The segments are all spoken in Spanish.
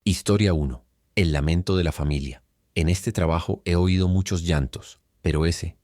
Historia 1. El lamento de la familia. En este trabajo he oído muchos llantos, pero ese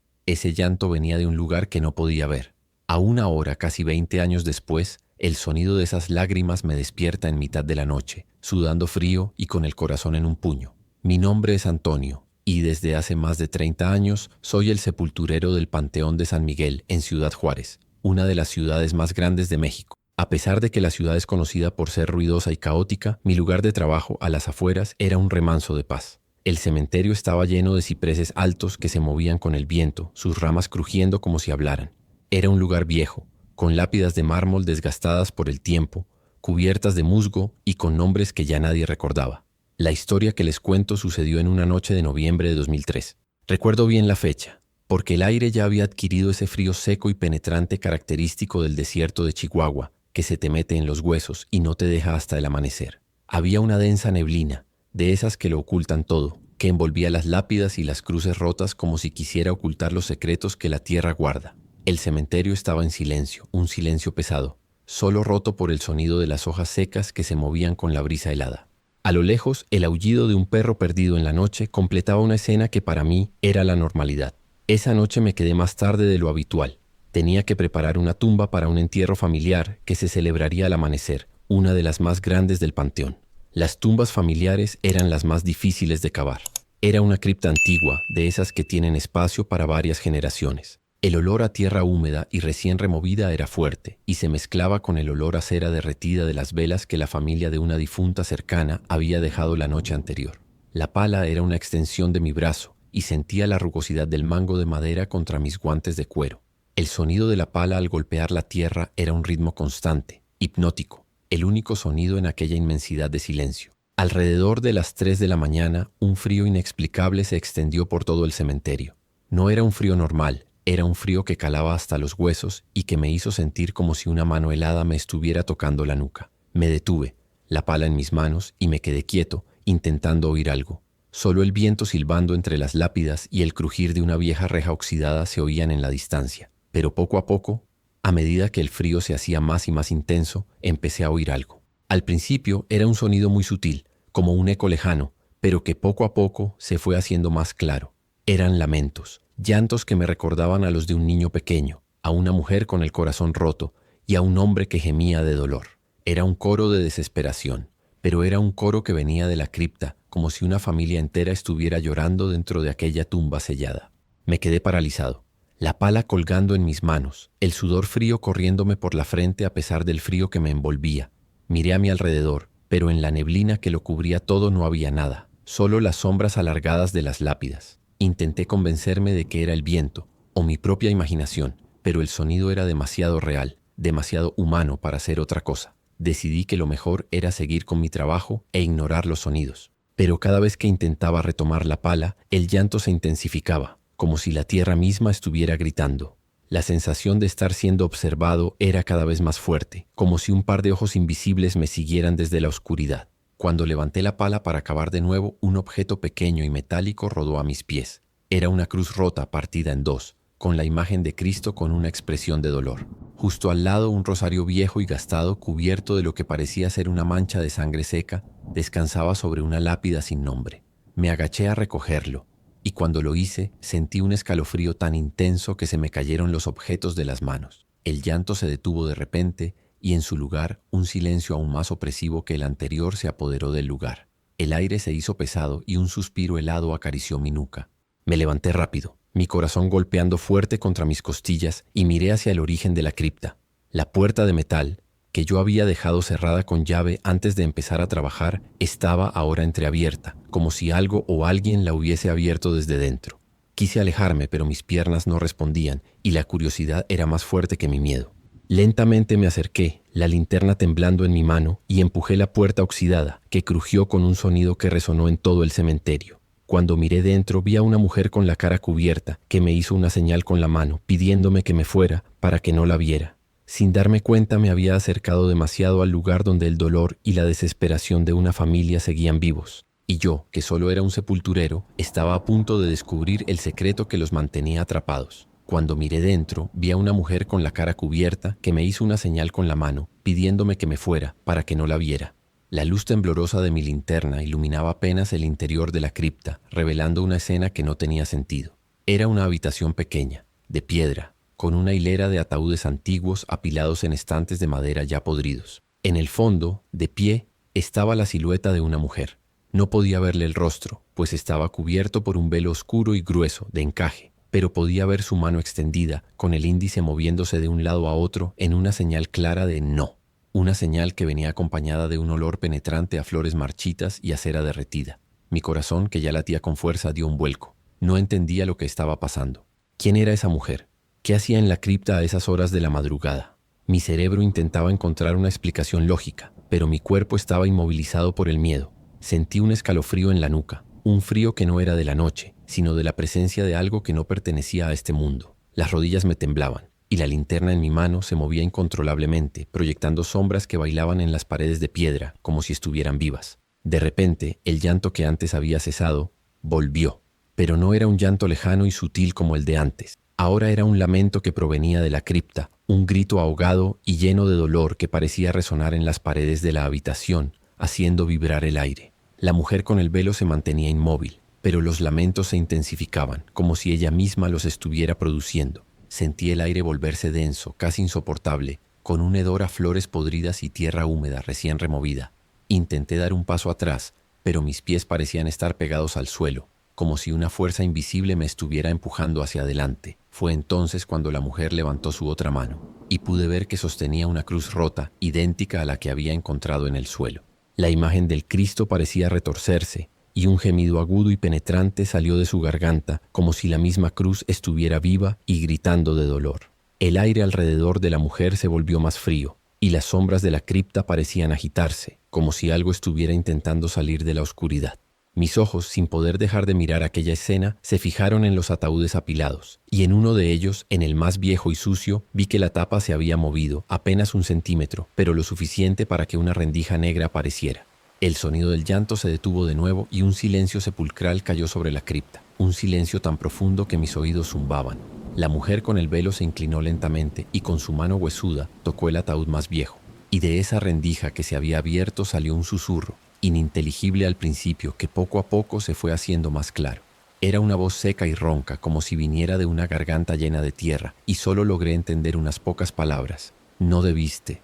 llanto venía de un lugar que no podía ver. Aún ahora, casi 20 años después, el sonido de esas lágrimas me despierta en mitad de la noche, sudando frío y con el corazón en un puño. Mi nombre es Antonio, y desde hace más de 30 años soy el sepulturero del Panteón de San Miguel en Ciudad Juárez, una de las ciudades más grandes de México. A pesar de que la ciudad es conocida por ser ruidosa y caótica, mi lugar de trabajo a las afueras era un remanso de paz. El cementerio estaba lleno de cipreses altos que se movían con el viento, sus ramas crujiendo como si hablaran. Era un lugar viejo, con lápidas de mármol desgastadas por el tiempo, cubiertas de musgo y con nombres que ya nadie recordaba. La historia que les cuento sucedió en una noche de noviembre de 2003. Recuerdo bien la fecha, porque el aire ya había adquirido ese frío seco y penetrante característico del desierto de Chihuahua, que se te mete en los huesos y no te deja hasta el amanecer. Había una densa neblina, de esas que lo ocultan todo, que envolvía las lápidas y las cruces rotas como si quisiera ocultar los secretos que la tierra guarda. El cementerio estaba en silencio, un silencio pesado, solo roto por el sonido de las hojas secas que se movían con la brisa helada. A lo lejos, el aullido de un perro perdido en la noche completaba una escena que para mí era la normalidad. Esa noche me quedé más tarde de lo habitual. Tenía que preparar una tumba para un entierro familiar que se celebraría al amanecer, una de las más grandes del panteón. Las tumbas familiares eran las más difíciles de cavar. Era una cripta antigua, de esas que tienen espacio para varias generaciones. El olor a tierra húmeda y recién removida era fuerte, y se mezclaba con el olor a cera derretida de las velas que la familia de una difunta cercana había dejado la noche anterior. La pala era una extensión de mi brazo, y sentía la rugosidad del mango de madera contra mis guantes de cuero. El sonido de la pala al golpear la tierra era un ritmo constante, hipnótico, el único sonido en aquella inmensidad de silencio. Alrededor de las 3 de la mañana, un frío inexplicable se extendió por todo el cementerio. No era un frío normal, era un frío que calaba hasta los huesos y que me hizo sentir como si una mano helada me estuviera tocando la nuca. Me detuve, la pala en mis manos, y me quedé quieto, intentando oír algo. Solo el viento silbando entre las lápidas y el crujir de una vieja reja oxidada se oían en la distancia. Pero poco a poco, a medida que el frío se hacía más y más intenso, empecé a oír algo. Al principio era un sonido muy sutil, como un eco lejano, pero que poco a poco se fue haciendo más claro. Eran lamentos, llantos que me recordaban a los de un niño pequeño, a una mujer con el corazón roto y a un hombre que gemía de dolor. Era un coro de desesperación, pero era un coro que venía de la cripta, como si una familia entera estuviera llorando dentro de aquella tumba sellada. Me quedé paralizado. La pala colgando en mis manos, el sudor frío corriéndome por la frente a pesar del frío que me envolvía. Miré a mi alrededor, pero en la neblina que lo cubría todo no había nada, solo las sombras alargadas de las lápidas. Intenté convencerme de que era el viento, o mi propia imaginación, pero el sonido era demasiado real, demasiado humano para ser otra cosa. Decidí que lo mejor era seguir con mi trabajo e ignorar los sonidos. Pero cada vez que intentaba retomar la pala, el llanto se intensificaba, como si la tierra misma estuviera gritando. La sensación de estar siendo observado era cada vez más fuerte, como si un par de ojos invisibles me siguieran desde la oscuridad. Cuando levanté la pala para cavar de nuevo, un objeto pequeño y metálico rodó a mis pies. Era una cruz rota partida en dos, con la imagen de Cristo con una expresión de dolor. Justo al lado, un rosario viejo y gastado, cubierto de lo que parecía ser una mancha de sangre seca, descansaba sobre una lápida sin nombre. Me agaché a recogerlo, y cuando lo hice, sentí un escalofrío tan intenso que se me cayeron los objetos de las manos. El llanto se detuvo de repente, y en su lugar, un silencio aún más opresivo que el anterior se apoderó del lugar. El aire se hizo pesado y un suspiro helado acarició mi nuca. Me levanté rápido, mi corazón golpeando fuerte contra mis costillas, y miré hacia el origen de la cripta. La puerta de metal, que yo había dejado cerrada con llave antes de empezar a trabajar, estaba ahora entreabierta, como si algo o alguien la hubiese abierto desde dentro. Quise alejarme, pero mis piernas no respondían, y la curiosidad era más fuerte que mi miedo. Lentamente me acerqué, la linterna temblando en mi mano, y empujé la puerta oxidada, que crujió con un sonido que resonó en todo el cementerio. Cuando miré dentro, vi a una mujer con la cara cubierta, que me hizo una señal con la mano, pidiéndome que me fuera para que no la viera. Sin darme cuenta, me había acercado demasiado al lugar donde el dolor y la desesperación de una familia seguían vivos. Y yo, que solo era un sepulturero, estaba a punto de descubrir el secreto que los mantenía atrapados. Cuando miré dentro, vi a una mujer con la cara cubierta que me hizo una señal con la mano, pidiéndome que me fuera para que no la viera. La luz temblorosa de mi linterna iluminaba apenas el interior de la cripta, revelando una escena que no tenía sentido. Era una habitación pequeña, de piedra, con una hilera de ataúdes antiguos apilados en estantes de madera ya podridos. En el fondo, de pie, estaba la silueta de una mujer. No podía verle el rostro, pues estaba cubierto por un velo oscuro y grueso, de encaje, pero podía ver su mano extendida, con el índice moviéndose de un lado a otro en una señal clara de no. Una señal que venía acompañada de un olor penetrante a flores marchitas y a cera derretida. Mi corazón, que ya latía con fuerza, dio un vuelco. No entendía lo que estaba pasando. ¿Quién era esa mujer? ¿Qué hacía en la cripta a esas horas de la madrugada? Mi cerebro intentaba encontrar una explicación lógica, pero mi cuerpo estaba inmovilizado por el miedo. Sentí un escalofrío en la nuca, un frío que no era de la noche, sino de la presencia de algo que no pertenecía a este mundo. Las rodillas me temblaban, y la linterna en mi mano se movía incontrolablemente, proyectando sombras que bailaban en las paredes de piedra, como si estuvieran vivas. De repente, el llanto que antes había cesado, volvió. Pero no era un llanto lejano y sutil como el de antes. Ahora era un lamento que provenía de la cripta, un grito ahogado y lleno de dolor que parecía resonar en las paredes de la habitación, haciendo vibrar el aire. La mujer con el velo se mantenía inmóvil, pero los lamentos se intensificaban, como si ella misma los estuviera produciendo. Sentí el aire volverse denso, casi insoportable, con un hedor a flores podridas y tierra húmeda recién removida. Intenté dar un paso atrás, pero mis pies parecían estar pegados al suelo, como si una fuerza invisible me estuviera empujando hacia adelante. Fue entonces cuando la mujer levantó su otra mano, y pude ver que sostenía una cruz rota, idéntica a la que había encontrado en el suelo. La imagen del Cristo parecía retorcerse, y un gemido agudo y penetrante salió de su garganta, como si la misma cruz estuviera viva y gritando de dolor. El aire alrededor de la mujer se volvió más frío, y las sombras de la cripta parecían agitarse, como si algo estuviera intentando salir de la oscuridad. Mis ojos, sin poder dejar de mirar aquella escena, se fijaron en los ataúdes apilados, y en uno de ellos, en el más viejo y sucio, vi que la tapa se había movido, apenas 1 centímetro, pero lo suficiente para que una rendija negra apareciera. El sonido del llanto se detuvo de nuevo y un silencio sepulcral cayó sobre la cripta, un silencio tan profundo que mis oídos zumbaban. La mujer con el velo se inclinó lentamente y con su mano huesuda tocó el ataúd más viejo, y de esa rendija que se había abierto salió un susurro, ininteligible al principio, que poco a poco se fue haciendo más claro. Era una voz seca y ronca, como si viniera de una garganta llena de tierra, y solo logré entender unas pocas palabras. No debiste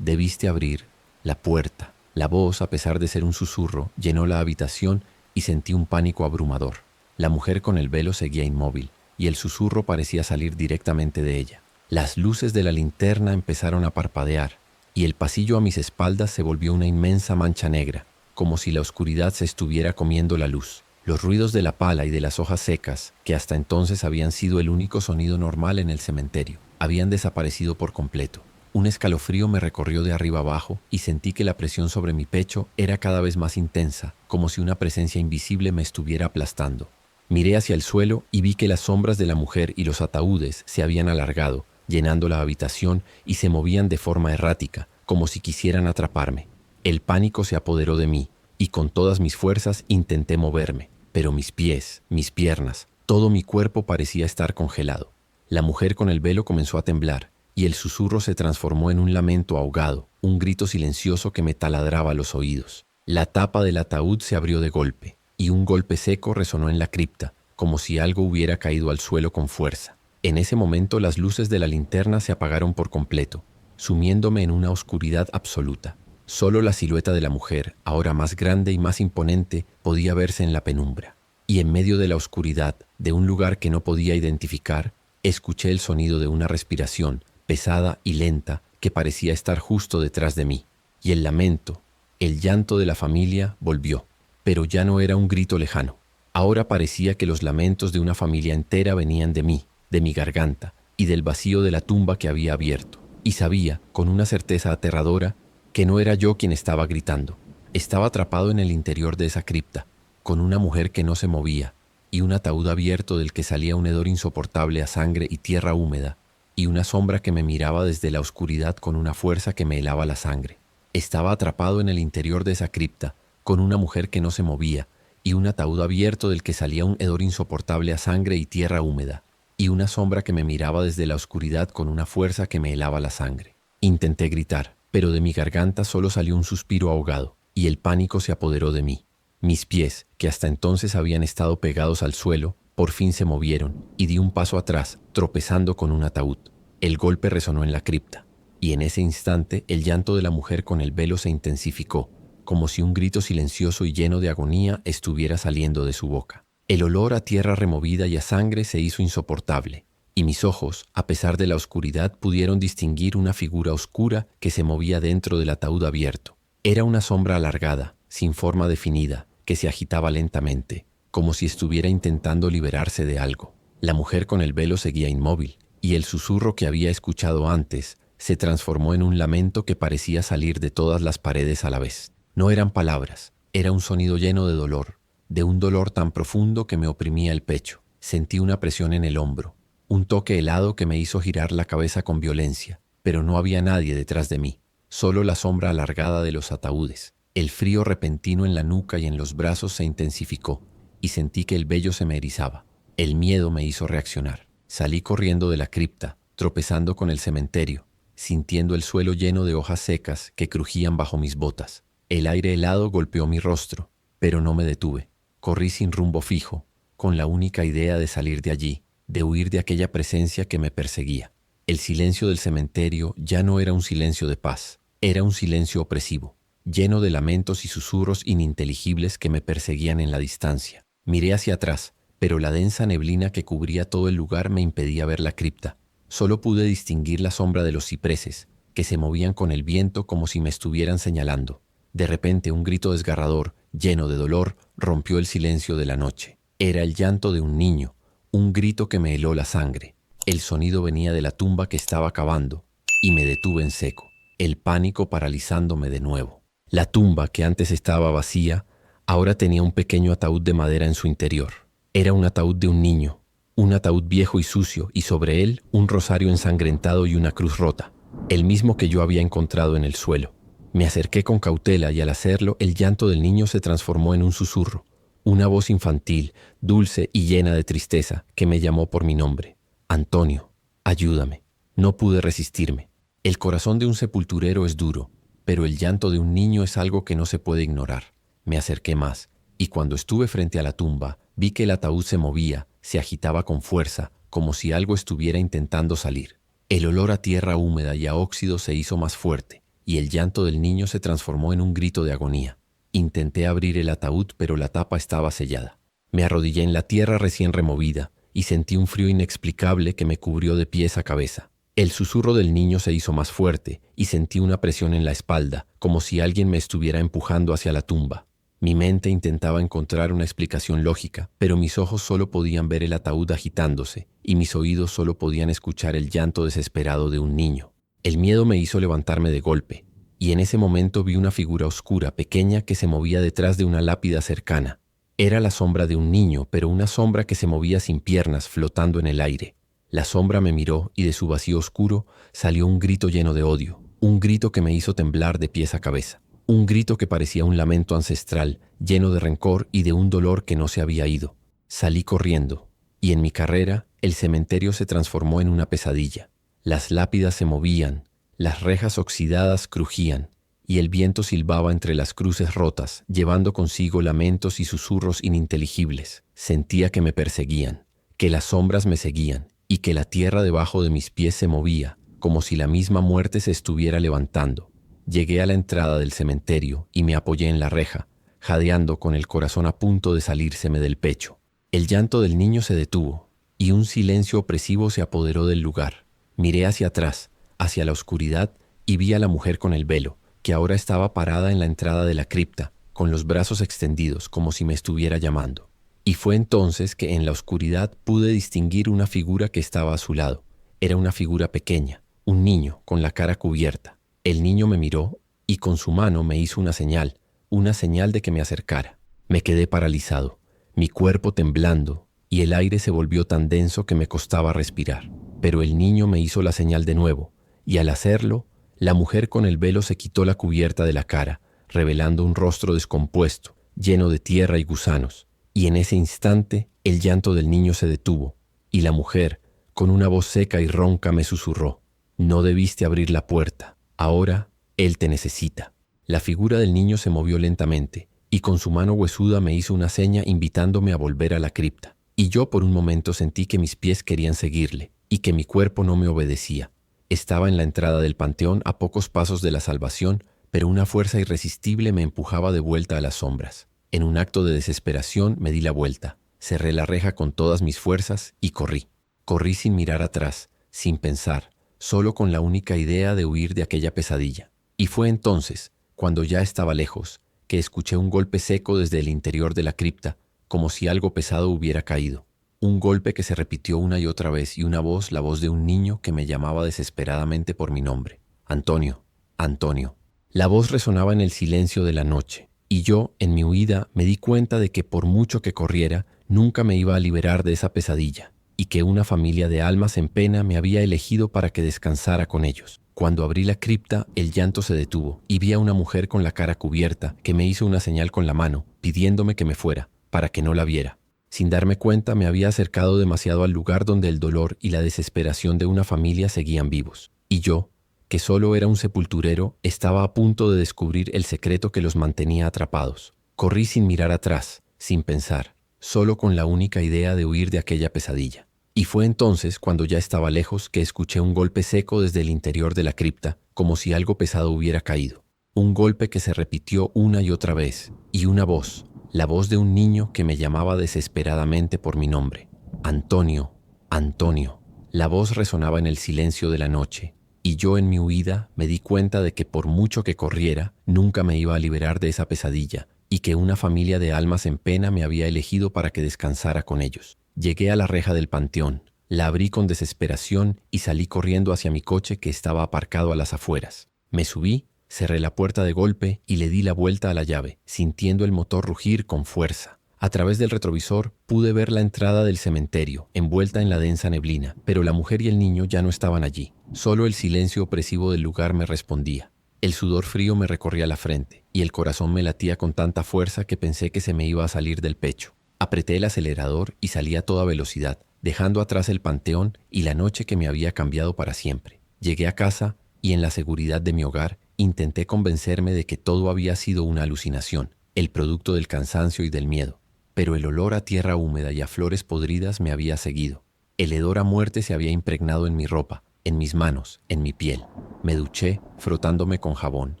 abrir la puerta. La voz, a pesar de ser un susurro, llenó la habitación y sentí un pánico abrumador. La mujer con el velo seguía inmóvil, y el susurro parecía salir directamente de ella. Las luces de la linterna empezaron a parpadear, y el pasillo a mis espaldas se volvió una inmensa mancha negra, como si la oscuridad se estuviera comiendo la luz. Los ruidos de la pala y de las hojas secas, que hasta entonces habían sido el único sonido normal en el cementerio, habían desaparecido por completo. Un escalofrío me recorrió de arriba abajo y sentí que la presión sobre mi pecho era cada vez más intensa, como si una presencia invisible me estuviera aplastando. Miré hacia el suelo y vi que las sombras de la mujer y los ataúdes se habían alargado, llenando la habitación y se movían de forma errática, como si quisieran atraparme. El pánico se apoderó de mí, y con todas mis fuerzas intenté moverme, pero mis pies, mis piernas, todo mi cuerpo parecía estar congelado. La mujer con el velo comenzó a temblar, y el susurro se transformó en un lamento ahogado, un grito silencioso que me taladraba los oídos. La tapa del ataúd se abrió de golpe, y un golpe seco resonó en la cripta, como si algo hubiera caído al suelo con fuerza. En ese momento las luces de la linterna se apagaron por completo, sumiéndome en una oscuridad absoluta. Solo la silueta de la mujer, ahora más grande y más imponente, podía verse en la penumbra. Y en medio de la oscuridad, de un lugar que no podía identificar, escuché el sonido de una respiración, pesada y lenta, que parecía estar justo detrás de mí. Y el lamento, el llanto de la familia, volvió. Pero ya no era un grito lejano. Ahora parecía que los lamentos de una familia entera venían de mí, de mi garganta, y del vacío de la tumba que había abierto. Y sabía, con una certeza aterradora, que no era yo quien estaba gritando. Estaba atrapado en el interior de esa cripta, con una mujer que no se movía, y un ataúd abierto del que salía un hedor insoportable a sangre y tierra húmeda, y una sombra que me miraba desde la oscuridad con una fuerza que me helaba la sangre. Estaba atrapado en el interior de esa cripta, con una mujer que no se movía, y un ataúd abierto del que salía un hedor insoportable a sangre y tierra húmeda, y una sombra que me miraba desde la oscuridad con una fuerza que me helaba la sangre. Intenté gritar, pero de mi garganta solo salió un suspiro ahogado. y el pánico se apoderó de mí. Mis pies, que hasta entonces habían estado pegados al suelo, por fin se movieron y di un paso atrás, tropezando con un ataúd. El golpe resonó en la cripta, y en ese instante el llanto de la mujer con el velo se intensificó, como si un grito silencioso y lleno de agonía estuviera saliendo de su boca. El olor a tierra removida y a sangre se hizo insoportable, y mis ojos, a pesar de la oscuridad, pudieron distinguir una figura oscura que se movía dentro del ataúd abierto. Era una sombra alargada, sin forma definida, que se agitaba lentamente, como si estuviera intentando liberarse de algo. La mujer con el velo seguía inmóvil, y el susurro que había escuchado antes se transformó en un lamento que parecía salir de todas las paredes a la vez. No eran palabras, era un sonido lleno de dolor, de un dolor tan profundo que me oprimía el pecho. Sentí una presión en el hombro, un toque helado que me hizo girar la cabeza con violencia, pero no había nadie detrás de mí, solo la sombra alargada de los ataúdes. El frío repentino en la nuca y en los brazos se intensificó, y sentí que el vello se me erizaba. El miedo me hizo reaccionar. Salí corriendo de la cripta, tropezando con el cementerio, sintiendo el suelo lleno de hojas secas que crujían bajo mis botas. El aire helado golpeó mi rostro, pero no me detuve. Corrí sin rumbo fijo, con la única idea de salir de allí, de huir de aquella presencia que me perseguía. El silencio del cementerio ya no era un silencio de paz, era un silencio opresivo, lleno de lamentos y susurros ininteligibles que me perseguían en la distancia. Miré hacia atrás, pero la densa neblina que cubría todo el lugar me impedía ver la cripta. Solo pude distinguir la sombra de los cipreses, que se movían con el viento como si me estuvieran señalando. De repente un grito desgarrador, lleno de dolor, rompió el silencio de la noche. Era el llanto de un niño, un grito que me heló la sangre. El sonido venía de la tumba que estaba cavando, y me detuve en seco, el pánico paralizándome de nuevo. La tumba, que antes estaba vacía, ahora tenía un pequeño ataúd de madera en su interior. Era un ataúd de un niño, un ataúd viejo y sucio, y sobre él un rosario ensangrentado y una cruz rota, el mismo que yo había encontrado en el suelo. Me acerqué con cautela y al hacerlo el llanto del niño se transformó en un susurro, una voz infantil, dulce y llena de tristeza, que me llamó por mi nombre. Antonio, ayúdame. No pude resistirme. El corazón de un sepulturero es duro, pero el llanto de un niño es algo que no se puede ignorar. Me acerqué más, y cuando estuve frente a la tumba, vi que el ataúd se movía, se agitaba con fuerza, como si algo estuviera intentando salir. El olor a tierra húmeda y a óxido se hizo más fuerte, y el llanto del niño se transformó en un grito de agonía. Intenté abrir el ataúd, pero la tapa estaba sellada. Me arrodillé en la tierra recién removida, y sentí un frío inexplicable que me cubrió de pies a cabeza. El susurro del niño se hizo más fuerte, y sentí una presión en la espalda, como si alguien me estuviera empujando hacia la tumba. Mi mente intentaba encontrar una explicación lógica, pero mis ojos solo podían ver el ataúd agitándose, y mis oídos solo podían escuchar el llanto desesperado de un niño. El miedo me hizo levantarme de golpe, y en ese momento vi una figura oscura, pequeña, que se movía detrás de una lápida cercana. Era la sombra de un niño, pero una sombra que se movía sin piernas, flotando en el aire. La sombra me miró y de su vacío oscuro salió un grito lleno de odio, un grito que me hizo temblar de pies a cabeza. Un grito que parecía un lamento ancestral, lleno de rencor y de un dolor que no se había ido. Salí corriendo, y en mi carrera el cementerio se transformó en una pesadilla. Las lápidas se movían, las rejas oxidadas crujían, y el viento silbaba entre las cruces rotas, llevando consigo lamentos y susurros ininteligibles. Sentía que me perseguían, que las sombras me seguían, y que la tierra debajo de mis pies se movía, como si la misma muerte se estuviera levantando. Llegué a la entrada del cementerio y me apoyé en la reja, jadeando con el corazón a punto de salírseme del pecho. El llanto del niño se detuvo y un silencio opresivo se apoderó del lugar. Miré hacia atrás, hacia la oscuridad, y vi a la mujer con el velo, que ahora estaba parada en la entrada de la cripta, con los brazos extendidos como si me estuviera llamando. Y fue entonces que en la oscuridad pude distinguir una figura que estaba a su lado. Era una figura pequeña, un niño con la cara cubierta. El niño me miró y con su mano me hizo una señal de que me acercara. Me quedé paralizado, mi cuerpo temblando, y el aire se volvió tan denso que me costaba respirar. Pero el niño me hizo la señal de nuevo, y al hacerlo, la mujer con el velo se quitó la cubierta de la cara, revelando un rostro descompuesto, lleno de tierra y gusanos. Y en ese instante, el llanto del niño se detuvo, y la mujer, con una voz seca y ronca, me susurró: «No debiste abrir la puerta. Ahora, él te necesita». La figura del niño se movió lentamente, y con su mano huesuda me hizo una seña invitándome a volver a la cripta. Y yo por un momento sentí que mis pies querían seguirle, y que mi cuerpo no me obedecía. Estaba en la entrada del panteón a pocos pasos de la salvación, pero una fuerza irresistible me empujaba de vuelta a las sombras. En un acto de desesperación me di la vuelta, cerré la reja con todas mis fuerzas y corrí. Corrí sin mirar atrás, sin pensar, solo con la única idea de huir de aquella pesadilla. Y fue entonces, cuando ya estaba lejos, que escuché un golpe seco desde el interior de la cripta, como si algo pesado hubiera caído. Un golpe que se repitió una y otra vez y una voz, la voz de un niño que me llamaba desesperadamente por mi nombre. Antonio, Antonio. La voz resonaba en el silencio de la noche, y yo, en mi huida, me di cuenta de que por mucho que corriera, nunca me iba a liberar de esa pesadilla, y que una familia de almas en pena me había elegido para que descansara con ellos. Cuando abrí la cripta, el llanto se detuvo, y vi a una mujer con la cara cubierta que me hizo una señal con la mano, pidiéndome que me fuera, para que no la viera. Sin darme cuenta, me había acercado demasiado al lugar donde el dolor y la desesperación de una familia seguían vivos. Y yo, que solo era un sepulturero, estaba a punto de descubrir el secreto que los mantenía atrapados. Corrí sin mirar atrás, sin pensar, solo con la única idea de huir de aquella pesadilla. Y fue entonces, cuando ya estaba lejos, que escuché un golpe seco desde el interior de la cripta, como si algo pesado hubiera caído. Un golpe que se repitió una y otra vez, y una voz, la voz de un niño que me llamaba desesperadamente por mi nombre. Antonio, Antonio. La voz resonaba en el silencio de la noche, y yo en mi huida me di cuenta de que por mucho que corriera, nunca me iba a liberar de esa pesadilla, y que una familia de almas en pena me había elegido para que descansara con ellos. Llegué a la reja del panteón, la abrí con desesperación y salí corriendo hacia mi coche que estaba aparcado a las afueras. Me subí, cerré la puerta de golpe y le di la vuelta a la llave, sintiendo el motor rugir con fuerza. A través del retrovisor pude ver la entrada del cementerio, envuelta en la densa neblina, pero la mujer y el niño ya no estaban allí. Solo el silencio opresivo del lugar me respondía. El sudor frío me recorría la frente, y el corazón me latía con tanta fuerza que pensé que se me iba a salir del pecho. Apreté el acelerador y salí a toda velocidad, dejando atrás el panteón y la noche que me había cambiado para siempre. Llegué a casa y en la seguridad de mi hogar intenté convencerme de que todo había sido una alucinación, el producto del cansancio y del miedo. Pero el olor a tierra húmeda y a flores podridas me había seguido. El hedor a muerte se había impregnado en mi ropa, en mis manos, en mi piel. Me duché, frotándome con jabón,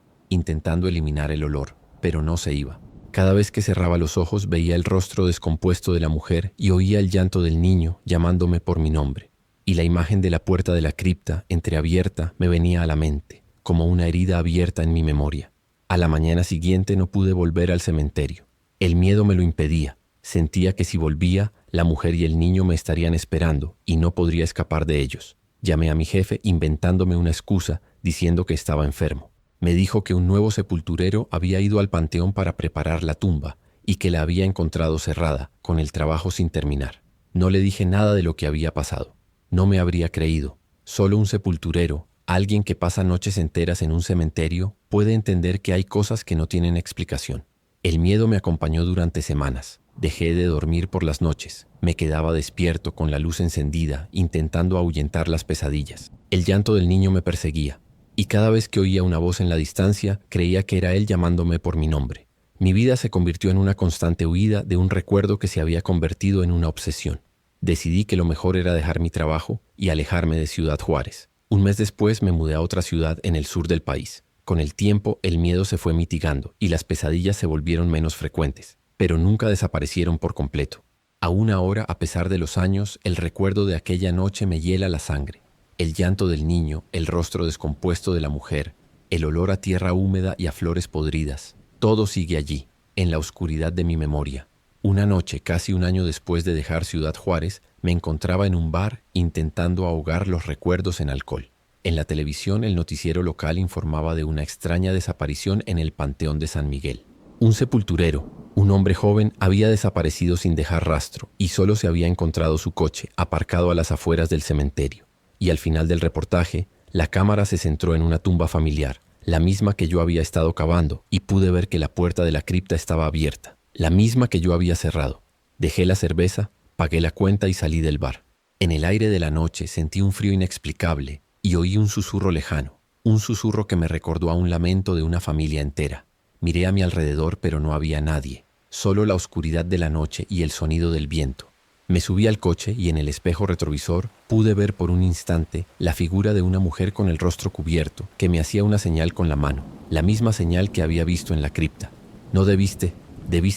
intentando eliminar el olor, pero no se iba. Cada vez que cerraba los ojos veía el rostro descompuesto de la mujer y oía el llanto del niño llamándome por mi nombre. Y la imagen de la puerta de la cripta, entreabierta, me venía a la mente, como una herida abierta en mi memoria. A la mañana siguiente no pude volver al cementerio. El miedo me lo impedía. Sentía que si volvía, la mujer y el niño me estarían esperando y no podría escapar de ellos. Llamé a mi jefe inventándome una excusa, diciendo que estaba enfermo. Me dijo que un nuevo sepulturero había ido al panteón para preparar la tumba y que la había encontrado cerrada, con el trabajo sin terminar. No le dije nada de lo que había pasado. No me habría creído. Solo un sepulturero, alguien que pasa noches enteras en un cementerio, puede entender que hay cosas que no tienen explicación. El miedo me acompañó durante semanas. Dejé de dormir por las noches. Me quedaba despierto con la luz encendida, intentando ahuyentar las pesadillas. El llanto del niño me perseguía, y cada vez que oía una voz en la distancia, creía que era él llamándome por mi nombre. Mi vida se convirtió en una constante huida de un recuerdo que se había convertido en una obsesión. Decidí que lo mejor era dejar mi trabajo y alejarme de Ciudad Juárez. Un mes después me mudé a otra ciudad en el sur del país. Con el tiempo, el miedo se fue mitigando y las pesadillas se volvieron menos frecuentes, pero nunca desaparecieron por completo. Aún ahora, a pesar de los años, el recuerdo de aquella noche me hiela la sangre. El llanto del niño, el rostro descompuesto de la mujer, el olor a tierra húmeda y a flores podridas, todo sigue allí, en la oscuridad de mi memoria. Una noche, casi un año después de dejar Ciudad Juárez, me encontraba en un bar intentando ahogar los recuerdos en alcohol. En la televisión, el noticiero local informaba de una extraña desaparición en el Panteón de San Miguel. Un sepulturero, un hombre joven, había desaparecido sin dejar rastro y solo se había encontrado su coche aparcado a las afueras del cementerio. Y al final del reportaje, la cámara se centró en una tumba familiar, la misma que yo había estado cavando, y pude ver que la puerta de la cripta estaba abierta, la misma que yo había cerrado. Dejé la cerveza, pagué la cuenta y salí del bar. En el aire de la noche sentí un frío inexplicable y oí un susurro lejano. un susurro que me recordó a un lamento de una familia entera. Miré a mi alrededor, pero no había nadie, solo la oscuridad de la noche y el sonido del viento. Me subí al coche y en el espejo retrovisor pude ver por un instante la figura de una mujer con el rostro cubierto que me hacía una señal con la mano, la misma señal que había visto en la cripta. No debiste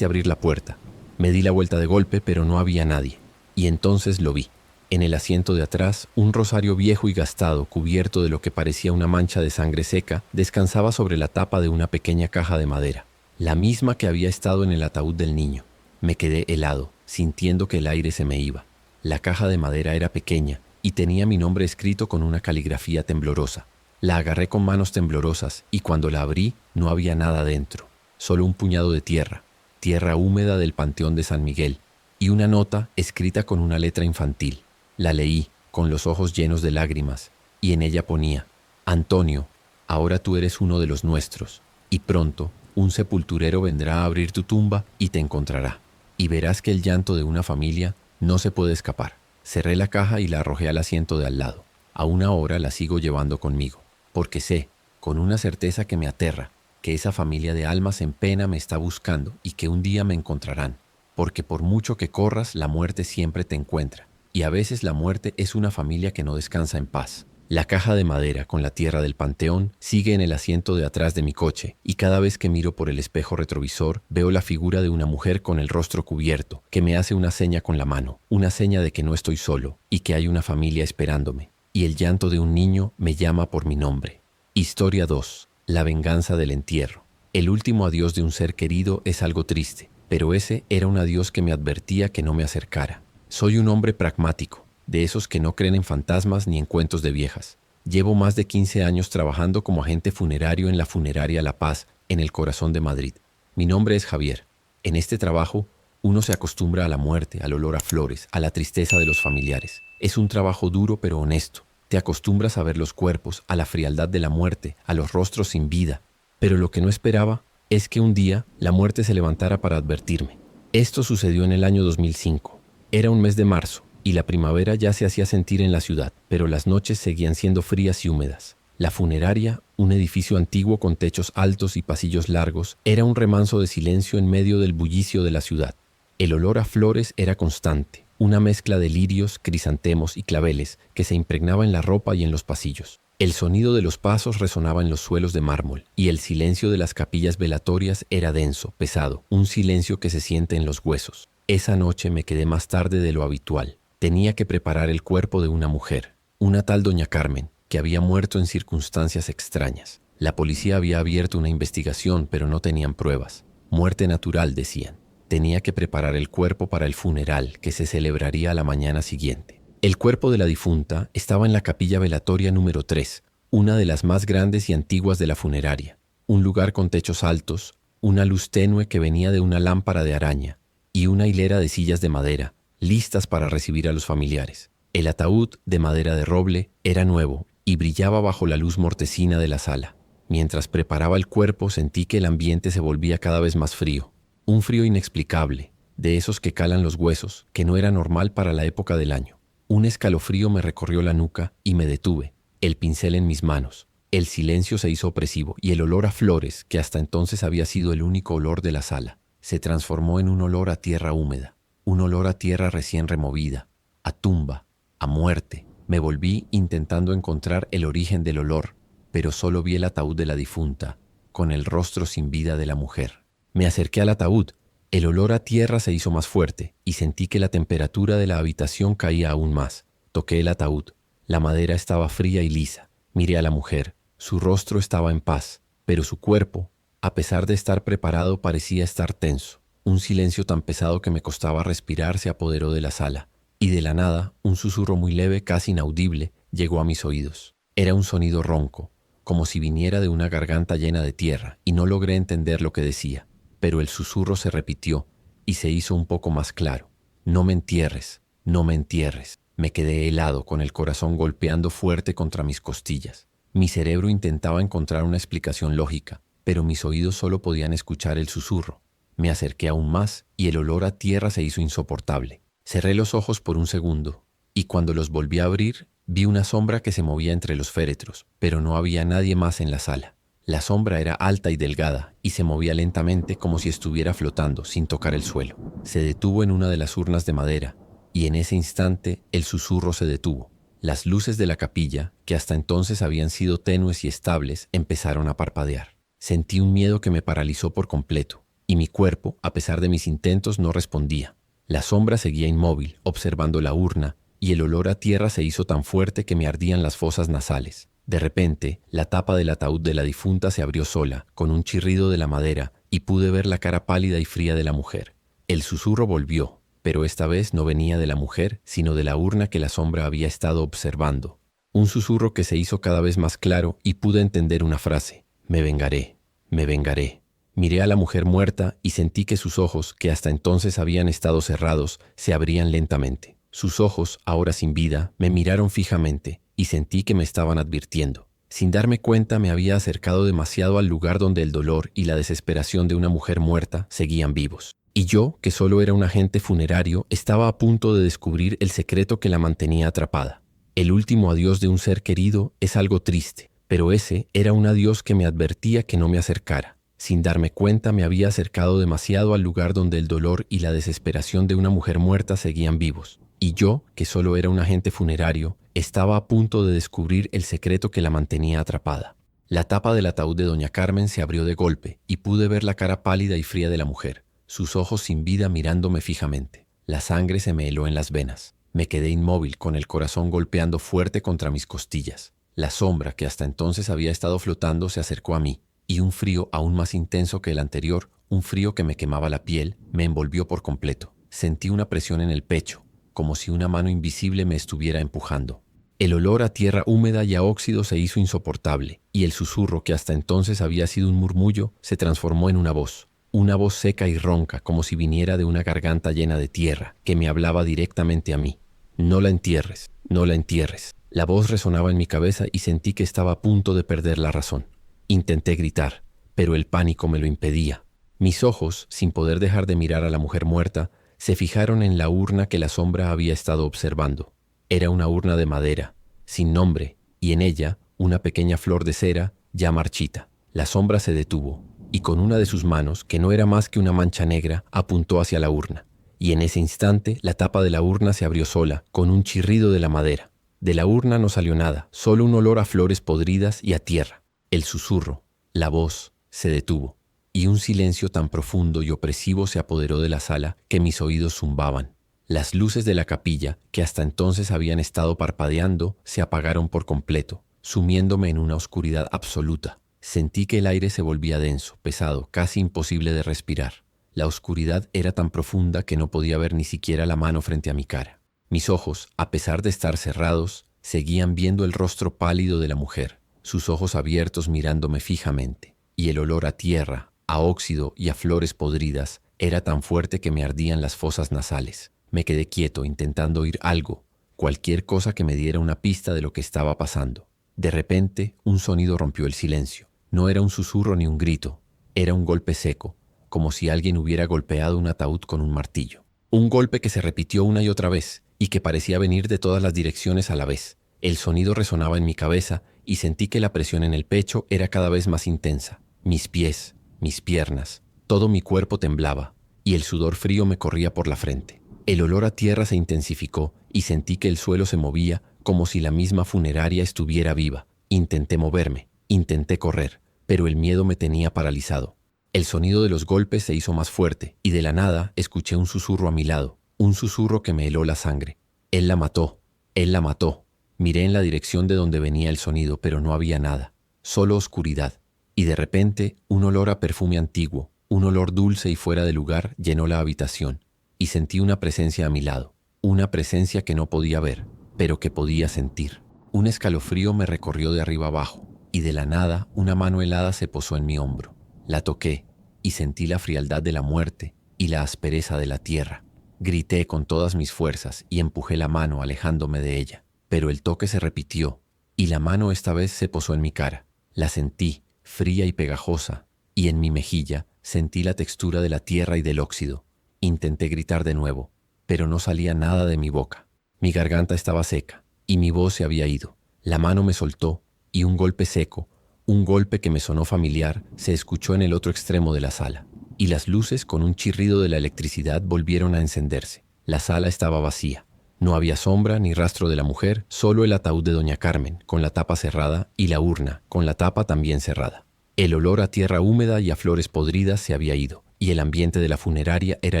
abrir la puerta. Me di la vuelta de golpe, pero no había nadie. Y entonces lo vi. En el asiento de atrás, un rosario viejo y gastado, cubierto de lo que parecía una mancha de sangre seca, descansaba sobre la tapa de una pequeña caja de madera, la misma que había estado en el ataúd del niño. Me quedé helado, sintiendo que el aire se me iba. La caja de madera era pequeña y tenía mi nombre escrito con una caligrafía temblorosa. La agarré con manos temblorosas y cuando la abrí no había nada dentro, solo un puñado de tierra, tierra húmeda del Panteón de San Miguel, y una nota escrita con una letra infantil. La leí, con los ojos llenos de lágrimas, y en ella ponía: Antonio, ahora tú eres uno de los nuestros, y pronto un sepulturero vendrá a abrir tu tumba y te encontrará, y verás que el llanto de una familia no se puede escapar. Cerré la caja y la arrojé al asiento de al lado. Aún ahora la sigo llevando conmigo, porque sé, con una certeza que me aterra, que esa familia de almas en pena me está buscando y que un día me encontrarán, porque por mucho que corras, la muerte siempre te encuentra. Y a veces la muerte es una familia que no descansa en paz. La caja de madera con la tierra del panteón sigue en el asiento de atrás de mi coche y cada vez que miro por el espejo retrovisor veo la figura de una mujer con el rostro cubierto que me hace una seña con la mano, una seña de que no estoy solo y que hay una familia esperándome. Y el llanto de un niño me llama por mi nombre. Historia 2. La venganza del entierro. El último adiós de un ser querido es algo triste, pero ese era un adiós que me advertía que no me acercara. Soy un hombre pragmático, de esos que no creen en fantasmas ni en cuentos de viejas. Llevo más de 15 años trabajando como agente funerario en la funeraria La Paz, en el corazón de Madrid. Mi nombre es Javier. En este trabajo, uno se acostumbra a la muerte, al olor a flores, a la tristeza de los familiares. Es un trabajo duro pero honesto. Te acostumbras a ver los cuerpos, a la frialdad de la muerte, a los rostros sin vida. Pero lo que no esperaba es que un día la muerte se levantara para advertirme. Esto sucedió en el año 2005. Era un mes de marzo y la primavera ya se hacía sentir en la ciudad, pero las noches seguían siendo frías y húmedas. La funeraria, un edificio antiguo con techos altos y pasillos largos, era un remanso de silencio en medio del bullicio de la ciudad. El olor a flores era constante, una mezcla de lirios, crisantemos y claveles que se impregnaba en la ropa y en los pasillos. El sonido de los pasos resonaba en los suelos de mármol y el silencio de las capillas velatorias era denso, pesado, un silencio que se siente en los huesos. Esa noche me quedé más tarde de lo habitual. Tenía que preparar el cuerpo de una mujer, una tal doña Carmen, que había muerto en circunstancias extrañas. La policía había abierto una investigación, pero no tenían pruebas. Muerte natural, decían. Tenía que preparar el cuerpo para el funeral, que se celebraría a la mañana siguiente. El cuerpo de la difunta estaba en la capilla velatoria número 3, una de las más grandes y antiguas de la funeraria. Un lugar con techos altos, una luz tenue que venía de una lámpara de araña, y una hilera de sillas de madera, listas para recibir a los familiares. El ataúd, de madera de roble, era nuevo y brillaba bajo la luz mortecina de la sala. Mientras preparaba el cuerpo sentí que el ambiente se volvía cada vez más frío. Un frío inexplicable, de esos que calan los huesos, que no era normal para la época del año. Un escalofrío me recorrió la nuca y me detuve, el pincel en mis manos. El silencio se hizo opresivo y el olor a flores, que hasta entonces había sido el único olor de la sala, se transformó en un olor a tierra húmeda, un olor a tierra recién removida, a tumba, a muerte. Me volví intentando encontrar el origen del olor, pero solo vi el ataúd de la difunta, con el rostro sin vida de la mujer. Me acerqué al ataúd. El olor a tierra se hizo más fuerte y sentí que la temperatura de la habitación caía aún más. Toqué el ataúd. La madera estaba fría y lisa. Miré a la mujer. Su rostro estaba en paz, pero su cuerpo, a pesar de estar preparado, parecía estar tenso. Un silencio tan pesado que me costaba respirar se apoderó de la sala, y de la nada, un susurro muy leve, casi inaudible, llegó a mis oídos. Era un sonido ronco, como si viniera de una garganta llena de tierra, y no logré entender lo que decía, pero el susurro se repitió y se hizo un poco más claro. No me entierres, no me entierres. Me quedé helado, con el corazón golpeando fuerte contra mis costillas. Mi cerebro intentaba encontrar una explicación lógica, pero mis oídos solo podían escuchar el susurro. Me acerqué aún más y el olor a tierra se hizo insoportable. Cerré los ojos por un segundo y cuando los volví a abrir, Vi una sombra que se movía entre los féretros, pero no había nadie más en la sala. La sombra era alta y delgada, y se movía lentamente como si estuviera flotando sin tocar el suelo. Se detuvo en una de las urnas de madera, y en ese instante el susurro se detuvo. Las luces de la capilla, que hasta entonces habían sido tenues y estables, empezaron a parpadear. Sentí un miedo que me paralizó por completo, y mi cuerpo, a pesar de mis intentos, no respondía. La sombra seguía inmóvil, observando la urna, y el olor a tierra se hizo tan fuerte que me ardían las fosas nasales. De repente, la tapa del ataúd de la difunta se abrió sola, con un chirrido de la madera, y pude ver la cara pálida y fría de la mujer. El susurro volvió, pero esta vez no venía de la mujer, sino de la urna que la sombra había estado observando. Un susurro que se hizo cada vez más claro y pude entender una frase: me vengaré, me vengaré. Miré a la mujer muerta y sentí que sus ojos, que hasta entonces habían estado cerrados, se abrían lentamente. Sus ojos, ahora sin vida, me miraron fijamente y sentí que me estaban advirtiendo. Sin darme cuenta, me había acercado demasiado al lugar donde el dolor y la desesperación de una mujer muerta seguían vivos. Y yo, que solo era un agente funerario, estaba a punto de descubrir el secreto que la mantenía atrapada. El último adiós de un ser querido es algo triste, pero ese era un adiós que me advertía que no me acercara. Sin darme cuenta, me había acercado demasiado al lugar donde el dolor y la desesperación de una mujer muerta seguían vivos. Y yo, que solo era un agente funerario, estaba a punto de descubrir el secreto que la mantenía atrapada. La tapa del ataúd de doña Carmen se abrió de golpe y pude ver la cara pálida y fría de la mujer, sus ojos sin vida mirándome fijamente. La sangre se me heló en las venas. Me quedé inmóvil, con el corazón golpeando fuerte contra mis costillas. La sombra, que hasta entonces había estado flotando, se acercó a mí, y un frío aún más intenso que el anterior, un frío que me quemaba la piel, me envolvió por completo. Sentí una presión en el pecho, como si una mano invisible me estuviera empujando. El olor a tierra húmeda y a óxido se hizo insoportable, y el susurro, que hasta entonces había sido un murmullo, se transformó en una voz seca y ronca, como si viniera de una garganta llena de tierra, que me hablaba directamente a mí. No la entierres, no la entierres. La voz resonaba en mi cabeza y sentí que estaba a punto de perder la razón. Intenté gritar, pero el pánico me lo impedía. Mis ojos, sin poder dejar de mirar a la mujer muerta, se fijaron en la urna que la sombra había estado observando. Era una urna de madera, sin nombre, y en ella una pequeña flor de cera ya marchita. La sombra se detuvo, y con una de sus manos, que no era más que una mancha negra, apuntó hacia la urna. Y en ese instante la tapa de la urna se abrió sola, con un chirrido de la madera. De la urna no salió nada, solo un olor a flores podridas y a tierra. El susurro, la voz, se detuvo, y un silencio tan profundo y opresivo se apoderó de la sala que mis oídos zumbaban. Las luces de la capilla, que hasta entonces habían estado parpadeando, se apagaron por completo, sumiéndome en una oscuridad absoluta. Sentí que el aire se volvía denso, pesado, casi imposible de respirar. La oscuridad era tan profunda que no podía ver ni siquiera la mano frente a mi cara. Mis ojos, a pesar de estar cerrados, seguían viendo el rostro pálido de la mujer, sus ojos abiertos mirándome fijamente, y el olor a tierra, a óxido y a flores podridas era tan fuerte que me ardían las fosas nasales. Me quedé quieto, intentando oír algo, cualquier cosa que me diera una pista de lo que estaba pasando. De repente, un sonido rompió el silencio. No era un susurro ni un grito, era un golpe seco, como si alguien hubiera golpeado un ataúd con un martillo. Un golpe que se repitió una y otra vez, y que parecía venir de todas las direcciones a la vez. El sonido resonaba en mi cabeza, y sentí que la presión en el pecho era cada vez más intensa. Mis pies, mis piernas, todo mi cuerpo temblaba, y el sudor frío me corría por la frente. El olor a tierra se intensificó, y sentí que el suelo se movía como si la misma funeraria estuviera viva. Intenté moverme, intenté correr, pero el miedo me tenía paralizado. El sonido de los golpes se hizo más fuerte, y de la nada escuché un susurro a mi lado, un susurro que me heló la sangre. Él la mató, él la mató. Miré en la dirección de donde venía el sonido, pero no había nada, solo oscuridad. Y de repente, un olor a perfume antiguo, un olor dulce y fuera de lugar, llenó la habitación, y sentí una presencia a mi lado, una presencia que no podía ver, pero que podía sentir. Un escalofrío me recorrió de arriba abajo, y de la nada una mano helada se posó en mi hombro. La toqué, y sentí la frialdad de la muerte y la aspereza de la tierra. Grité con todas mis fuerzas y empujé la mano alejándome de ella, pero el toque se repitió, y la mano esta vez se posó en mi cara. La sentí, fría y pegajosa, y en mi mejilla sentí la textura de la tierra y del óxido. Intenté gritar de nuevo, pero no salía nada de mi boca. Mi garganta estaba seca, y mi voz se había ido. La mano me soltó y un golpe seco, un golpe que me sonó familiar, se escuchó en el otro extremo de la sala. Y las luces, con un chirrido de la electricidad, volvieron a encenderse. La sala estaba vacía. No había sombra ni rastro de la mujer, solo el ataúd de doña Carmen, con la tapa cerrada, y la urna, con la tapa también cerrada. El olor a tierra húmeda y a flores podridas se había ido, y el ambiente de la funeraria era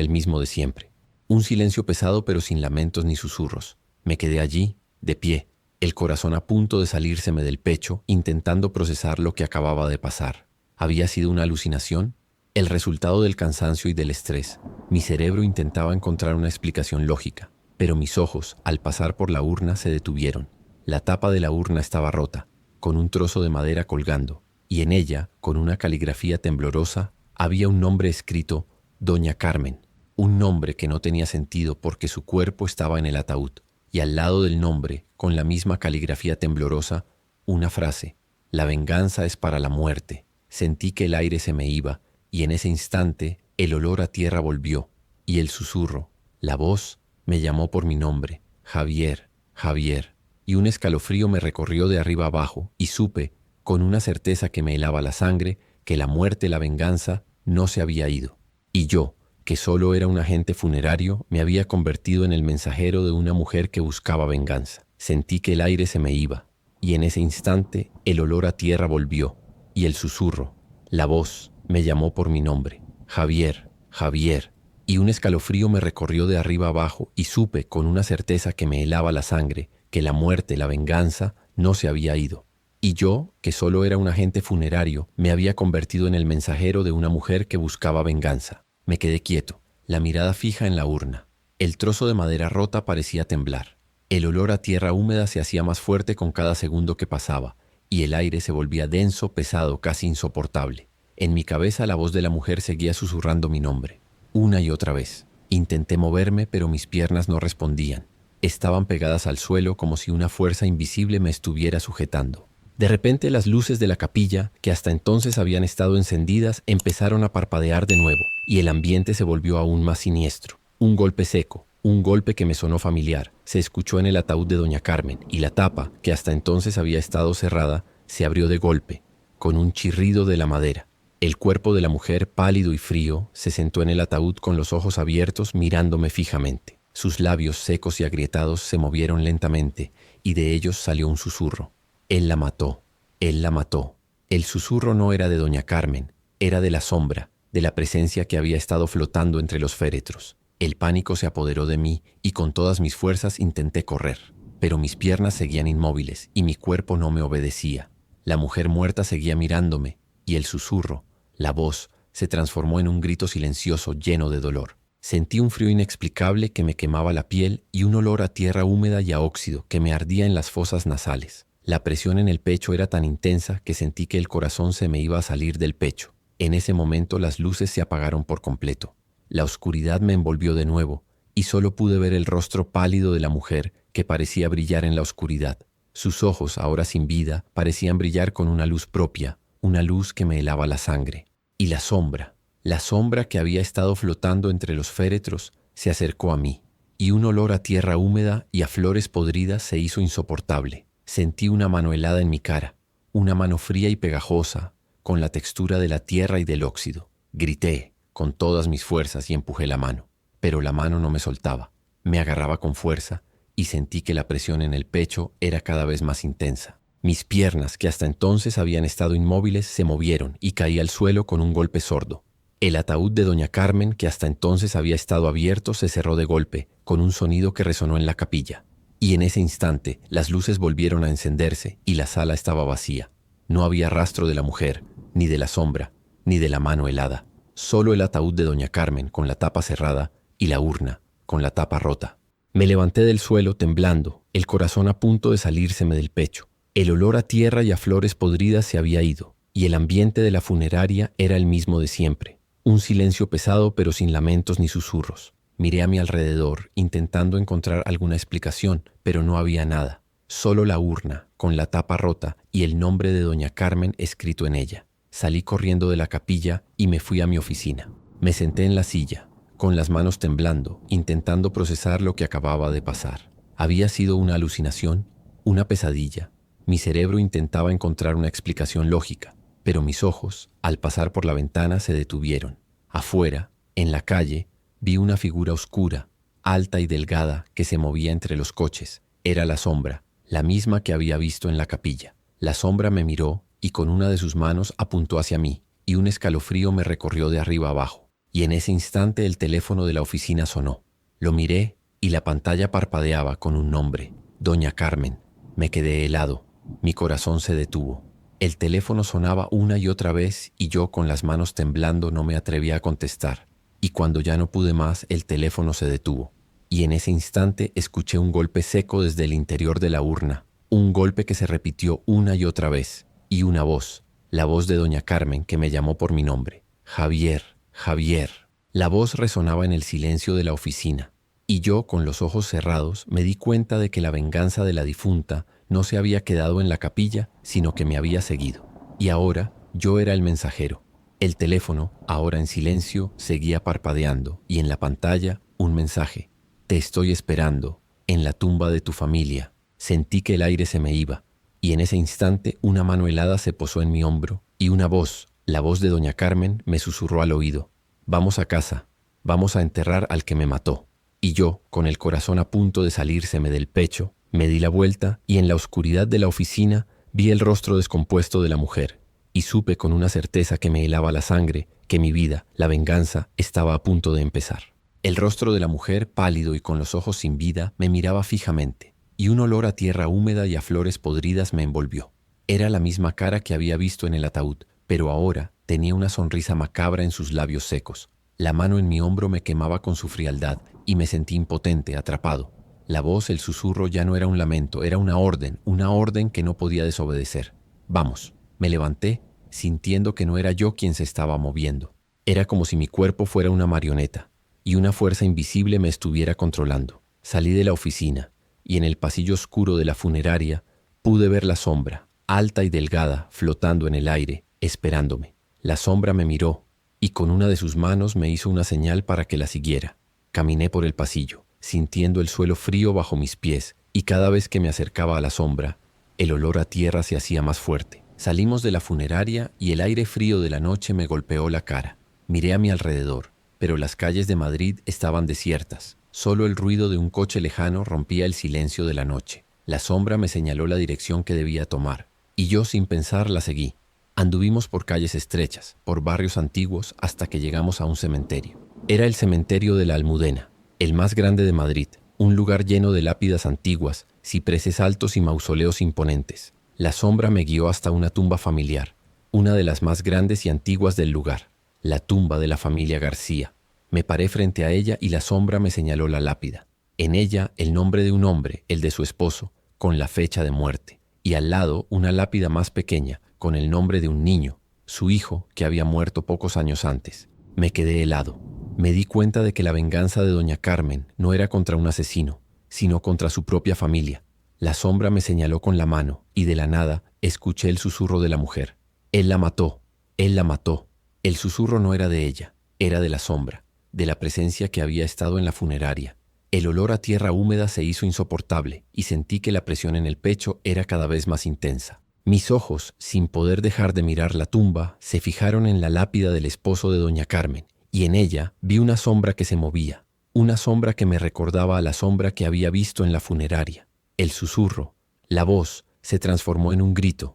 el mismo de siempre. Un silencio pesado pero sin lamentos ni susurros. Me quedé allí, de pie, el corazón a punto de salírseme del pecho, intentando procesar lo que acababa de pasar. ¿Había sido una alucinación? El resultado del cansancio y del estrés. Mi cerebro intentaba encontrar una explicación lógica, pero mis ojos, al pasar por la urna, se detuvieron. La tapa de la urna estaba rota, con un trozo de madera colgando, y en ella, con una caligrafía temblorosa, había un nombre escrito: Doña Carmen. Un nombre que no tenía sentido porque su cuerpo estaba en el ataúd, y al lado del nombre, con la misma caligrafía temblorosa, una frase: La venganza es para la muerte. Sentí que el aire se me iba, y en ese instante el olor a tierra volvió, y el susurro, la voz, me llamó por mi nombre: Javier, Javier, y un escalofrío me recorrió de arriba abajo, y supe, con una certeza que me helaba la sangre, que la muerte, la venganza, no se había ido. Y yo, que solo era un agente funerario, me había convertido en el mensajero de una mujer que buscaba venganza. Sentí que el aire se me iba, y en ese instante el olor a tierra volvió, y el susurro, la voz, me llamó por mi nombre: Javier, Javier, y un escalofrío me recorrió de arriba abajo, y supe, con una certeza que me helaba la sangre, que la muerte, la venganza, no se había ido. Y yo, que solo era un agente funerario, me había convertido en el mensajero de una mujer que buscaba venganza. Me quedé quieto, la mirada fija en la urna. El trozo de madera rota parecía temblar. El olor a tierra húmeda se hacía más fuerte con cada segundo que pasaba, y el aire se volvía denso, pesado, casi insoportable. En mi cabeza la voz de la mujer seguía susurrando mi nombre, una y otra vez. Intenté moverme, pero mis piernas no respondían. Estaban pegadas al suelo como si una fuerza invisible me estuviera sujetando. De repente las luces de la capilla, que hasta entonces habían estado encendidas, empezaron a parpadear de nuevo, y el ambiente se volvió aún más siniestro. Un golpe seco, un golpe que me sonó familiar, se escuchó en el ataúd de doña Carmen, y la tapa, que hasta entonces había estado cerrada, se abrió de golpe, con un chirrido de la madera. El cuerpo de la mujer, pálido y frío, se sentó en el ataúd con los ojos abiertos, mirándome fijamente. Sus labios secos y agrietados se movieron lentamente, y de ellos salió un susurro: Él la mató, él la mató. El susurro no era de doña Carmen, era de la sombra, de la presencia que había estado flotando entre los féretros. El pánico se apoderó de mí y con todas mis fuerzas intenté correr, pero mis piernas seguían inmóviles y mi cuerpo no me obedecía. La mujer muerta seguía mirándome y el susurro, la voz, se transformó en un grito silencioso lleno de dolor. Sentí un frío inexplicable que me quemaba la piel y un olor a tierra húmeda y a óxido que me ardía en las fosas nasales. La presión en el pecho era tan intensa que sentí que el corazón se me iba a salir del pecho. En ese momento las luces se apagaron por completo. La oscuridad me envolvió de nuevo y solo pude ver el rostro pálido de la mujer que parecía brillar en la oscuridad. Sus ojos, ahora sin vida, parecían brillar con una luz propia, una luz que me helaba la sangre. Y la sombra que había estado flotando entre los féretros, se acercó a mí, y un olor a tierra húmeda y a flores podridas se hizo insoportable. Sentí una mano helada en mi cara, una mano fría y pegajosa, con la textura de la tierra y del óxido. Grité con todas mis fuerzas y empujé la mano, pero la mano no me soltaba. Me agarraba con fuerza y sentí que la presión en el pecho era cada vez más intensa. Mis piernas, que hasta entonces habían estado inmóviles, se movieron y caí al suelo con un golpe sordo. El ataúd de doña Carmen, que hasta entonces había estado abierto, se cerró de golpe, con un sonido que resonó en la capilla. Y en ese instante, las luces volvieron a encenderse y la sala estaba vacía. No había rastro de la mujer, ni de la sombra, ni de la mano helada. Solo el ataúd de doña Carmen, con la tapa cerrada, y la urna, con la tapa rota. Me levanté del suelo temblando, el corazón a punto de salírseme del pecho. El olor a tierra y a flores podridas se había ido, y el ambiente de la funeraria era el mismo de siempre. Un silencio pesado pero sin lamentos ni susurros. Miré a mi alrededor, intentando encontrar alguna explicación, pero no había nada. Solo la urna, con la tapa rota y el nombre de doña Carmen escrito en ella. Salí corriendo de la capilla y me fui a mi oficina. Me senté en la silla, con las manos temblando, intentando procesar lo que acababa de pasar. ¿Había sido una alucinación? Una pesadilla. Mi cerebro intentaba encontrar una explicación lógica, pero mis ojos, al pasar por la ventana, se detuvieron. Afuera, en la calle, vi una figura oscura, alta y delgada, que se movía entre los coches. Era la sombra, la misma que había visto en la capilla. La sombra me miró y con una de sus manos apuntó hacia mí, y un escalofrío me recorrió de arriba abajo. Y en ese instante el teléfono de la oficina sonó. Lo miré y la pantalla parpadeaba con un nombre: Doña Carmen. Me quedé helado. Mi corazón se detuvo. El teléfono sonaba una y otra vez y yo, con las manos temblando, no me atrevía a contestar. Y cuando ya no pude más, el teléfono se detuvo. Y en ese instante escuché un golpe seco desde el interior de la urna. Un golpe que se repitió una y otra vez. Y una voz, la voz de Doña Carmen, que me llamó por mi nombre. Javier, Javier. La voz resonaba en el silencio de la oficina. Y yo, con los ojos cerrados, me di cuenta de que la venganza de la difunta no se había quedado en la capilla, sino que me había seguido. Y ahora yo era el mensajero. El teléfono, ahora en silencio, seguía parpadeando, y en la pantalla un mensaje: te estoy esperando, en la tumba de tu familia. Sentí que el aire se me iba, y en ese instante una mano helada se posó en mi hombro, y una voz, la voz de Doña Carmen, me susurró al oído: vamos a casa, vamos a enterrar al que me mató. Y yo, con el corazón a punto de salírseme del pecho, me di la vuelta y en la oscuridad de la oficina vi el rostro descompuesto de la mujer, y supe con una certeza que me helaba la sangre que mi vida, la venganza, estaba a punto de empezar. El rostro de la mujer, pálido y con los ojos sin vida, me miraba fijamente, y un olor a tierra húmeda y a flores podridas me envolvió. Era la misma cara que había visto en el ataúd, pero ahora tenía una sonrisa macabra en sus labios secos. La mano en mi hombro me quemaba con su frialdad y me sentí impotente, atrapado. La voz, el susurro, ya no era un lamento, era una orden que no podía desobedecer. Vamos. Me levanté, sintiendo que no era yo quien se estaba moviendo. Era como si mi cuerpo fuera una marioneta y una fuerza invisible me estuviera controlando. Salí de la oficina y en el pasillo oscuro de la funeraria pude ver la sombra, alta y delgada, flotando en el aire, esperándome. La sombra me miró y con una de sus manos me hizo una señal para que la siguiera. Caminé por el pasillo, sintiendo el suelo frío bajo mis pies, y cada vez que me acercaba a la sombra, el olor a tierra se hacía más fuerte. Salimos de la funeraria y el aire frío de la noche me golpeó la cara. Miré a mi alrededor, pero las calles de Madrid estaban desiertas. Solo el ruido de un coche lejano rompía el silencio de la noche. La sombra me señaló la dirección que debía tomar, y yo, sin pensar, la seguí. Anduvimos por calles estrechas, por barrios antiguos, hasta que llegamos a un cementerio. Era el cementerio de la Almudena, el más grande de Madrid, un lugar lleno de lápidas antiguas, cipreses altos y mausoleos imponentes. La sombra me guió hasta una tumba familiar, una de las más grandes y antiguas del lugar, la tumba de la familia García. Me paré frente a ella y la sombra me señaló la lápida. En ella el nombre de un hombre, el de su esposo, con la fecha de muerte, y al lado una lápida más pequeña, con el nombre de un niño, su hijo, que había muerto pocos años antes. Me quedé helado. Me di cuenta de que la venganza de Doña Carmen no era contra un asesino, sino contra su propia familia. La sombra me señaló con la mano y de la nada escuché el susurro de la mujer. Él la mató, él la mató. El susurro no era de ella, era de la sombra, de la presencia que había estado en la funeraria. El olor a tierra húmeda se hizo insoportable y sentí que la presión en el pecho era cada vez más intensa. Mis ojos, sin poder dejar de mirar la tumba, se fijaron en la lápida del esposo de Doña Carmen, y en ella vi una sombra que se movía, una sombra que me recordaba a la sombra que había visto en la funeraria. El susurro, la voz, se transformó en un grito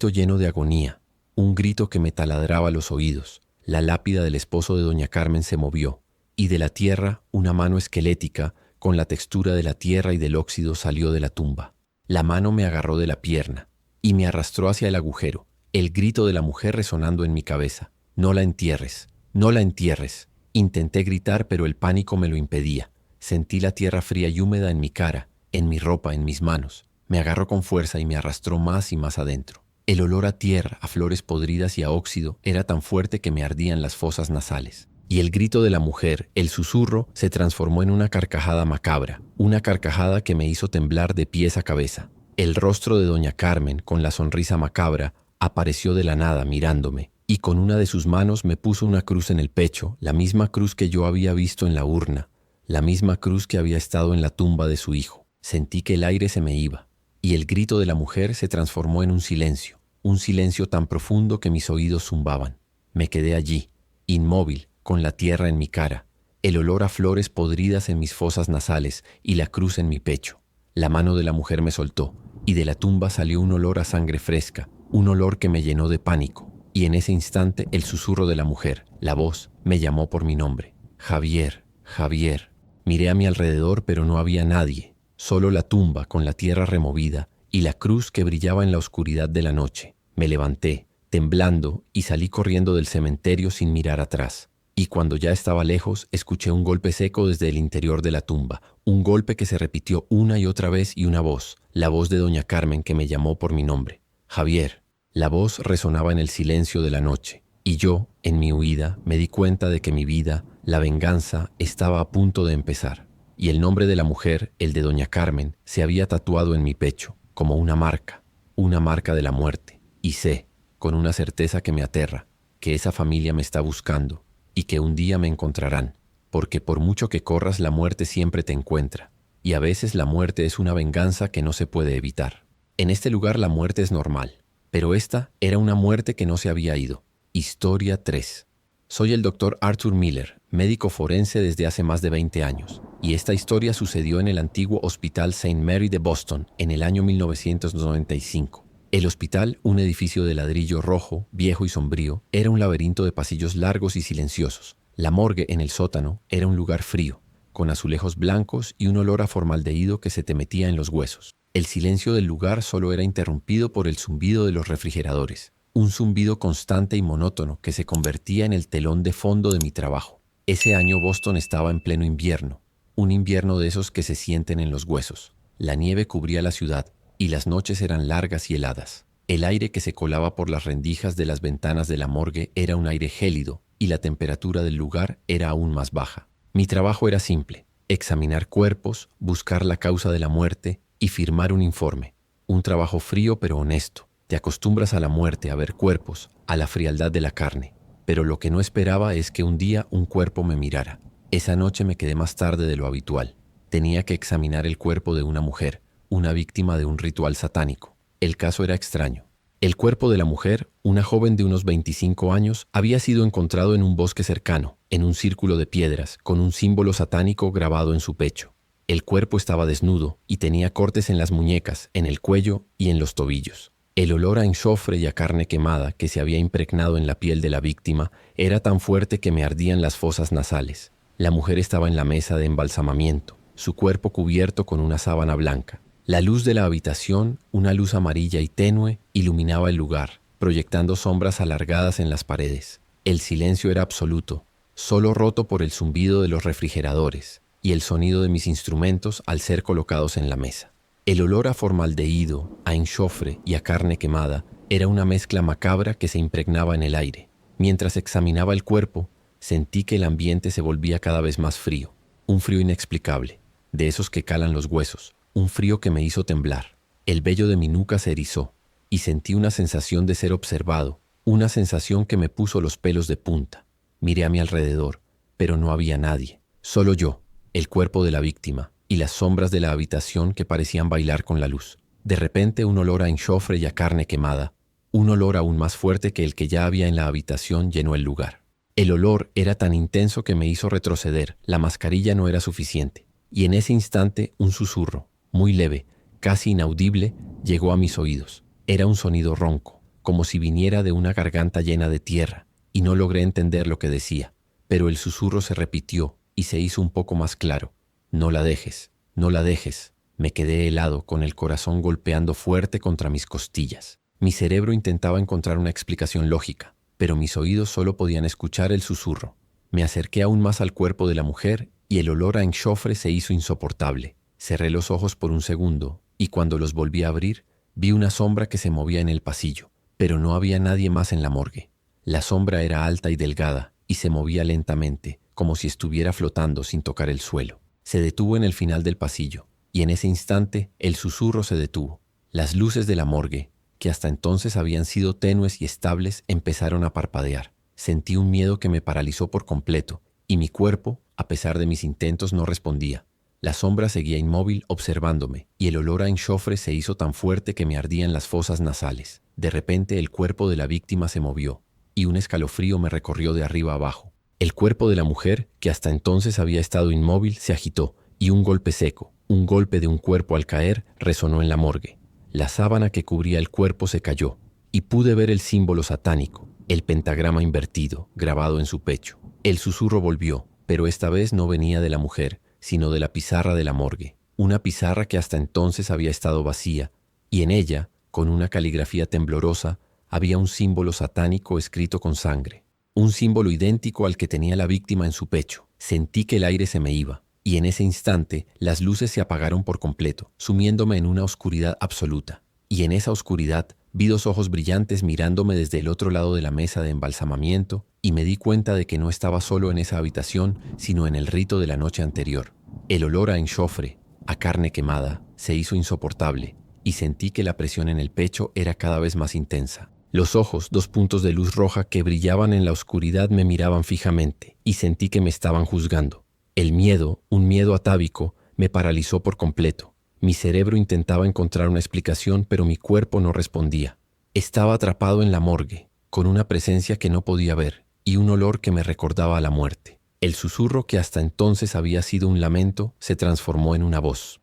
lleno de agonía, un grito que me taladraba los oídos. La lápida del esposo de Doña Carmen se movió, y de la tierra una mano esquelética, con la textura de la tierra y del óxido, salió de la tumba. La mano me agarró de la pierna y me arrastró hacia el agujero, el grito de la mujer resonando en mi cabeza. No la entierres, no la entierres. Intenté gritar, pero el pánico me lo impedía. Sentí la tierra fría y húmeda en mi cara, en mi ropa, en mis manos. Me agarró con fuerza y me arrastró más y más adentro. El olor a tierra, a flores podridas y a óxido era tan fuerte que me ardían las fosas nasales. Y el grito de la mujer, el susurro, se transformó en una carcajada macabra, una carcajada que me hizo temblar de pies a cabeza. El rostro de Doña Carmen, con la sonrisa macabra, apareció de la nada mirándome, y con una de sus manos me puso una cruz en el pecho, la misma cruz que yo había visto en la urna, la misma cruz que había estado en la tumba de su hijo. Sentí que el aire se me iba. y el grito de la mujer se transformó en un silencio tan profundo que mis oídos zumbaban. Me quedé allí, inmóvil, con la tierra en mi cara, el olor a flores podridas en mis fosas nasales y la cruz en mi pecho. La mano de la mujer me soltó, y de la tumba salió un olor a sangre fresca, un olor que me llenó de pánico, y en ese instante el susurro de la mujer, la voz, me llamó por mi nombre. Javier, Javier. Miré a mi alrededor, pero no había nadie, solo la tumba con la tierra removida y la cruz que brillaba en la oscuridad de la noche. Me levanté, temblando, y salí corriendo del cementerio sin mirar atrás. Y cuando ya estaba lejos, escuché un golpe seco desde el interior de la tumba, un golpe que se repitió una y otra vez y una voz, la voz de doña Carmen que me llamó por mi nombre. Javier. La voz resonaba en el silencio de la noche, y yo, en mi huida, me di cuenta de que mi vida, la venganza, estaba a punto de empezar. Y el nombre de la mujer, el de doña Carmen, se había tatuado en mi pecho, como una marca de la muerte. Y sé, con una certeza que me aterra, que esa familia me está buscando, y que un día me encontrarán, porque por mucho que corras la muerte siempre te encuentra, y a veces la muerte es una venganza que no se puede evitar. En este lugar la muerte es normal, pero esta era una muerte que no se había ido. Historia 3. Soy el Dr. Arthur Miller, médico forense desde hace más de 20 años, y esta historia sucedió en el antiguo Hospital St. Mary de Boston en el año 1995. El hospital, un edificio de ladrillo rojo, viejo y sombrío, era un laberinto de pasillos largos y silenciosos. La morgue en el sótano era un lugar frío, con azulejos blancos y un olor a formaldehído que se te metía en los huesos. El silencio del lugar solo era interrumpido por el zumbido de los refrigeradores, un zumbido constante y monótono que se convertía en el telón de fondo de mi trabajo. Ese año Boston estaba en pleno invierno, un invierno de esos que se sienten en los huesos. La nieve cubría la ciudad y las noches eran largas y heladas. El aire que se colaba por las rendijas de las ventanas de la morgue era un aire gélido y la temperatura del lugar era aún más baja. Mi trabajo era simple: examinar cuerpos, buscar la causa de la muerte y firmar un informe. Un trabajo frío pero honesto. Te acostumbras a la muerte, a ver cuerpos, a la frialdad de la carne. Pero lo que no esperaba es que un día un cuerpo me mirara. Esa noche me quedé más tarde de lo habitual. Tenía que examinar el cuerpo de una mujer, una víctima de un ritual satánico. El caso era extraño. El cuerpo de la mujer, una joven de unos 25 años, había sido encontrado en un bosque cercano, en un círculo de piedras, con un símbolo satánico grabado en su pecho. El cuerpo estaba desnudo y tenía cortes en las muñecas, en el cuello y en los tobillos. El olor a enxofre y a carne quemada que se había impregnado en la piel de la víctima era tan fuerte que me ardían las fosas nasales. La mujer estaba en la mesa de embalsamamiento, su cuerpo cubierto con una sábana blanca. La luz de la habitación, una luz amarilla y tenue, iluminaba el lugar, proyectando sombras alargadas en las paredes. El silencio era absoluto, solo roto por el zumbido de los refrigeradores y el sonido de mis instrumentos al ser colocados en la mesa. El olor a formaldehído, a enxofre y a carne quemada era una mezcla macabra que se impregnaba en el aire. Mientras examinaba el cuerpo, sentí que el ambiente se volvía cada vez más frío, un frío inexplicable, de esos que calan los huesos, un frío que me hizo temblar. El vello de mi nuca se erizó y sentí una sensación de ser observado, una sensación que me puso los pelos de punta. Miré a mi alrededor, pero no había nadie, solo yo, el cuerpo de la víctima y las sombras de la habitación que parecían bailar con la luz. De repente un olor a enxofre y a carne quemada, un olor aún más fuerte que el que ya había en la habitación, llenó el lugar. El olor era tan intenso que me hizo retroceder, la mascarilla no era suficiente, y en ese instante un susurro, muy leve, casi inaudible, llegó a mis oídos. Era un sonido ronco, como si viniera de una garganta llena de tierra, y no logré entender lo que decía, pero el susurro se repitió y se hizo un poco más claro. No la dejes, no la dejes. Me quedé helado, con el corazón golpeando fuerte contra mis costillas. Mi cerebro intentaba encontrar una explicación lógica, pero mis oídos solo podían escuchar el susurro. Me acerqué aún más al cuerpo de la mujer y el olor a enxofre se hizo insoportable. Cerré los ojos por un segundo y cuando los volví a abrir, vi una sombra que se movía en el pasillo, pero no había nadie más en la morgue. La sombra era alta y delgada y se movía lentamente, como si estuviera flotando sin tocar el suelo. Se detuvo en el final del pasillo y en ese instante el susurro se detuvo. Las luces de la morgue, que hasta entonces habían sido tenues y estables, empezaron a parpadear. Sentí un miedo que me paralizó por completo y mi cuerpo, a pesar de mis intentos, no respondía. La sombra seguía inmóvil observándome, y el olor a enchofre se hizo tan fuerte que me ardían las fosas nasales. De repente el cuerpo de la víctima se movió, y un escalofrío me recorrió de arriba abajo. El cuerpo de la mujer, que hasta entonces había estado inmóvil, se agitó, y un golpe seco, un golpe de un cuerpo al caer, resonó en la morgue. La sábana que cubría el cuerpo se cayó, y pude ver el símbolo satánico, el pentagrama invertido, grabado en su pecho. El susurro volvió, pero esta vez no venía de la mujer, sino de la pizarra de la morgue, una pizarra que hasta entonces había estado vacía, y en ella, con una caligrafía temblorosa, había un símbolo satánico escrito con sangre, un símbolo idéntico al que tenía la víctima en su pecho. Sentí que el aire se me iba, y en ese instante las luces se apagaron por completo, sumiéndome en una oscuridad absoluta. Y en esa oscuridad vi dos ojos brillantes mirándome desde el otro lado de la mesa de embalsamamiento, y me di cuenta de que no estaba solo en esa habitación, sino en el rito de la noche anterior. El olor a enchofre, a carne quemada, se hizo insoportable, y sentí que la presión en el pecho era cada vez más intensa. Los ojos, dos puntos de luz roja que brillaban en la oscuridad, me miraban fijamente, y sentí que me estaban juzgando. El miedo, un miedo atávico, me paralizó por completo. Mi cerebro intentaba encontrar una explicación, pero mi cuerpo no respondía. Estaba atrapado en la morgue, con una presencia que no podía ver, y un olor que me recordaba a la muerte. El susurro que hasta entonces había sido un lamento se transformó en una voz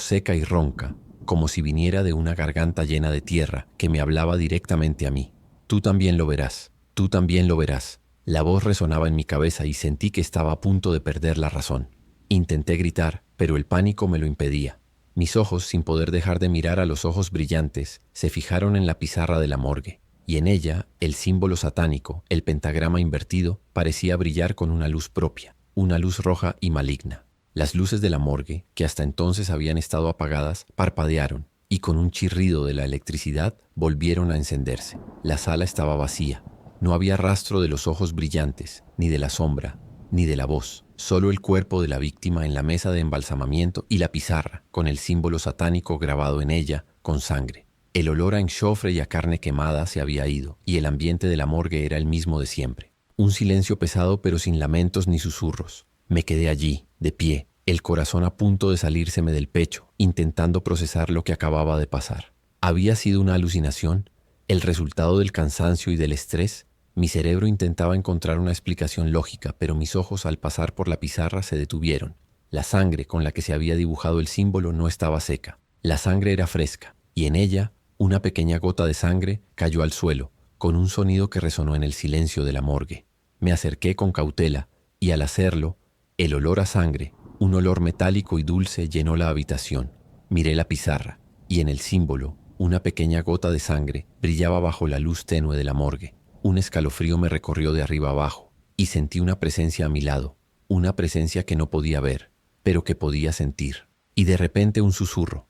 seca y ronca, como si viniera de una garganta llena de tierra, que me hablaba directamente a mí. Tú también lo verás, tú también lo verás. La voz resonaba en mi cabeza y sentí que estaba a punto de perder la razón. Intenté gritar, pero el pánico me lo impedía. Mis ojos, sin poder dejar de mirar a los ojos brillantes, se fijaron en la pizarra de la morgue, y en ella el símbolo satánico, el pentagrama invertido, parecía brillar con una luz propia, una luz roja y maligna. Las luces de la morgue, que hasta entonces habían estado apagadas, parpadearon, y con un chirrido de la electricidad volvieron a encenderse. La sala estaba vacía. No había rastro de los ojos brillantes, ni de la sombra, ni de la voz. Solo el cuerpo de la víctima en la mesa de embalsamamiento y la pizarra, con el símbolo satánico grabado en ella, con sangre. El olor a enchofre y a carne quemada se había ido, y el ambiente de la morgue era el mismo de siempre. Un silencio pesado pero sin lamentos ni susurros. Me quedé allí, de pie, el corazón a punto de salírseme del pecho, intentando procesar lo que acababa de pasar. ¿Había sido una alucinación? ¿El resultado del cansancio y del estrés? Mi cerebro intentaba encontrar una explicación lógica, pero mis ojos al pasar por la pizarra se detuvieron. La sangre con la que se había dibujado el símbolo no estaba seca. La sangre era fresca, y en ella una pequeña gota de sangre cayó al suelo, con un sonido que resonó en el silencio de la morgue. Me acerqué con cautela, y al hacerlo, el olor a sangre, un olor metálico y dulce, llenó la habitación. Miré la pizarra, y en el símbolo, una pequeña gota de sangre brillaba bajo la luz tenue de la morgue. Un escalofrío me recorrió de arriba abajo, y sentí una presencia a mi lado, una presencia que no podía ver, pero que podía sentir. Y de repente un susurro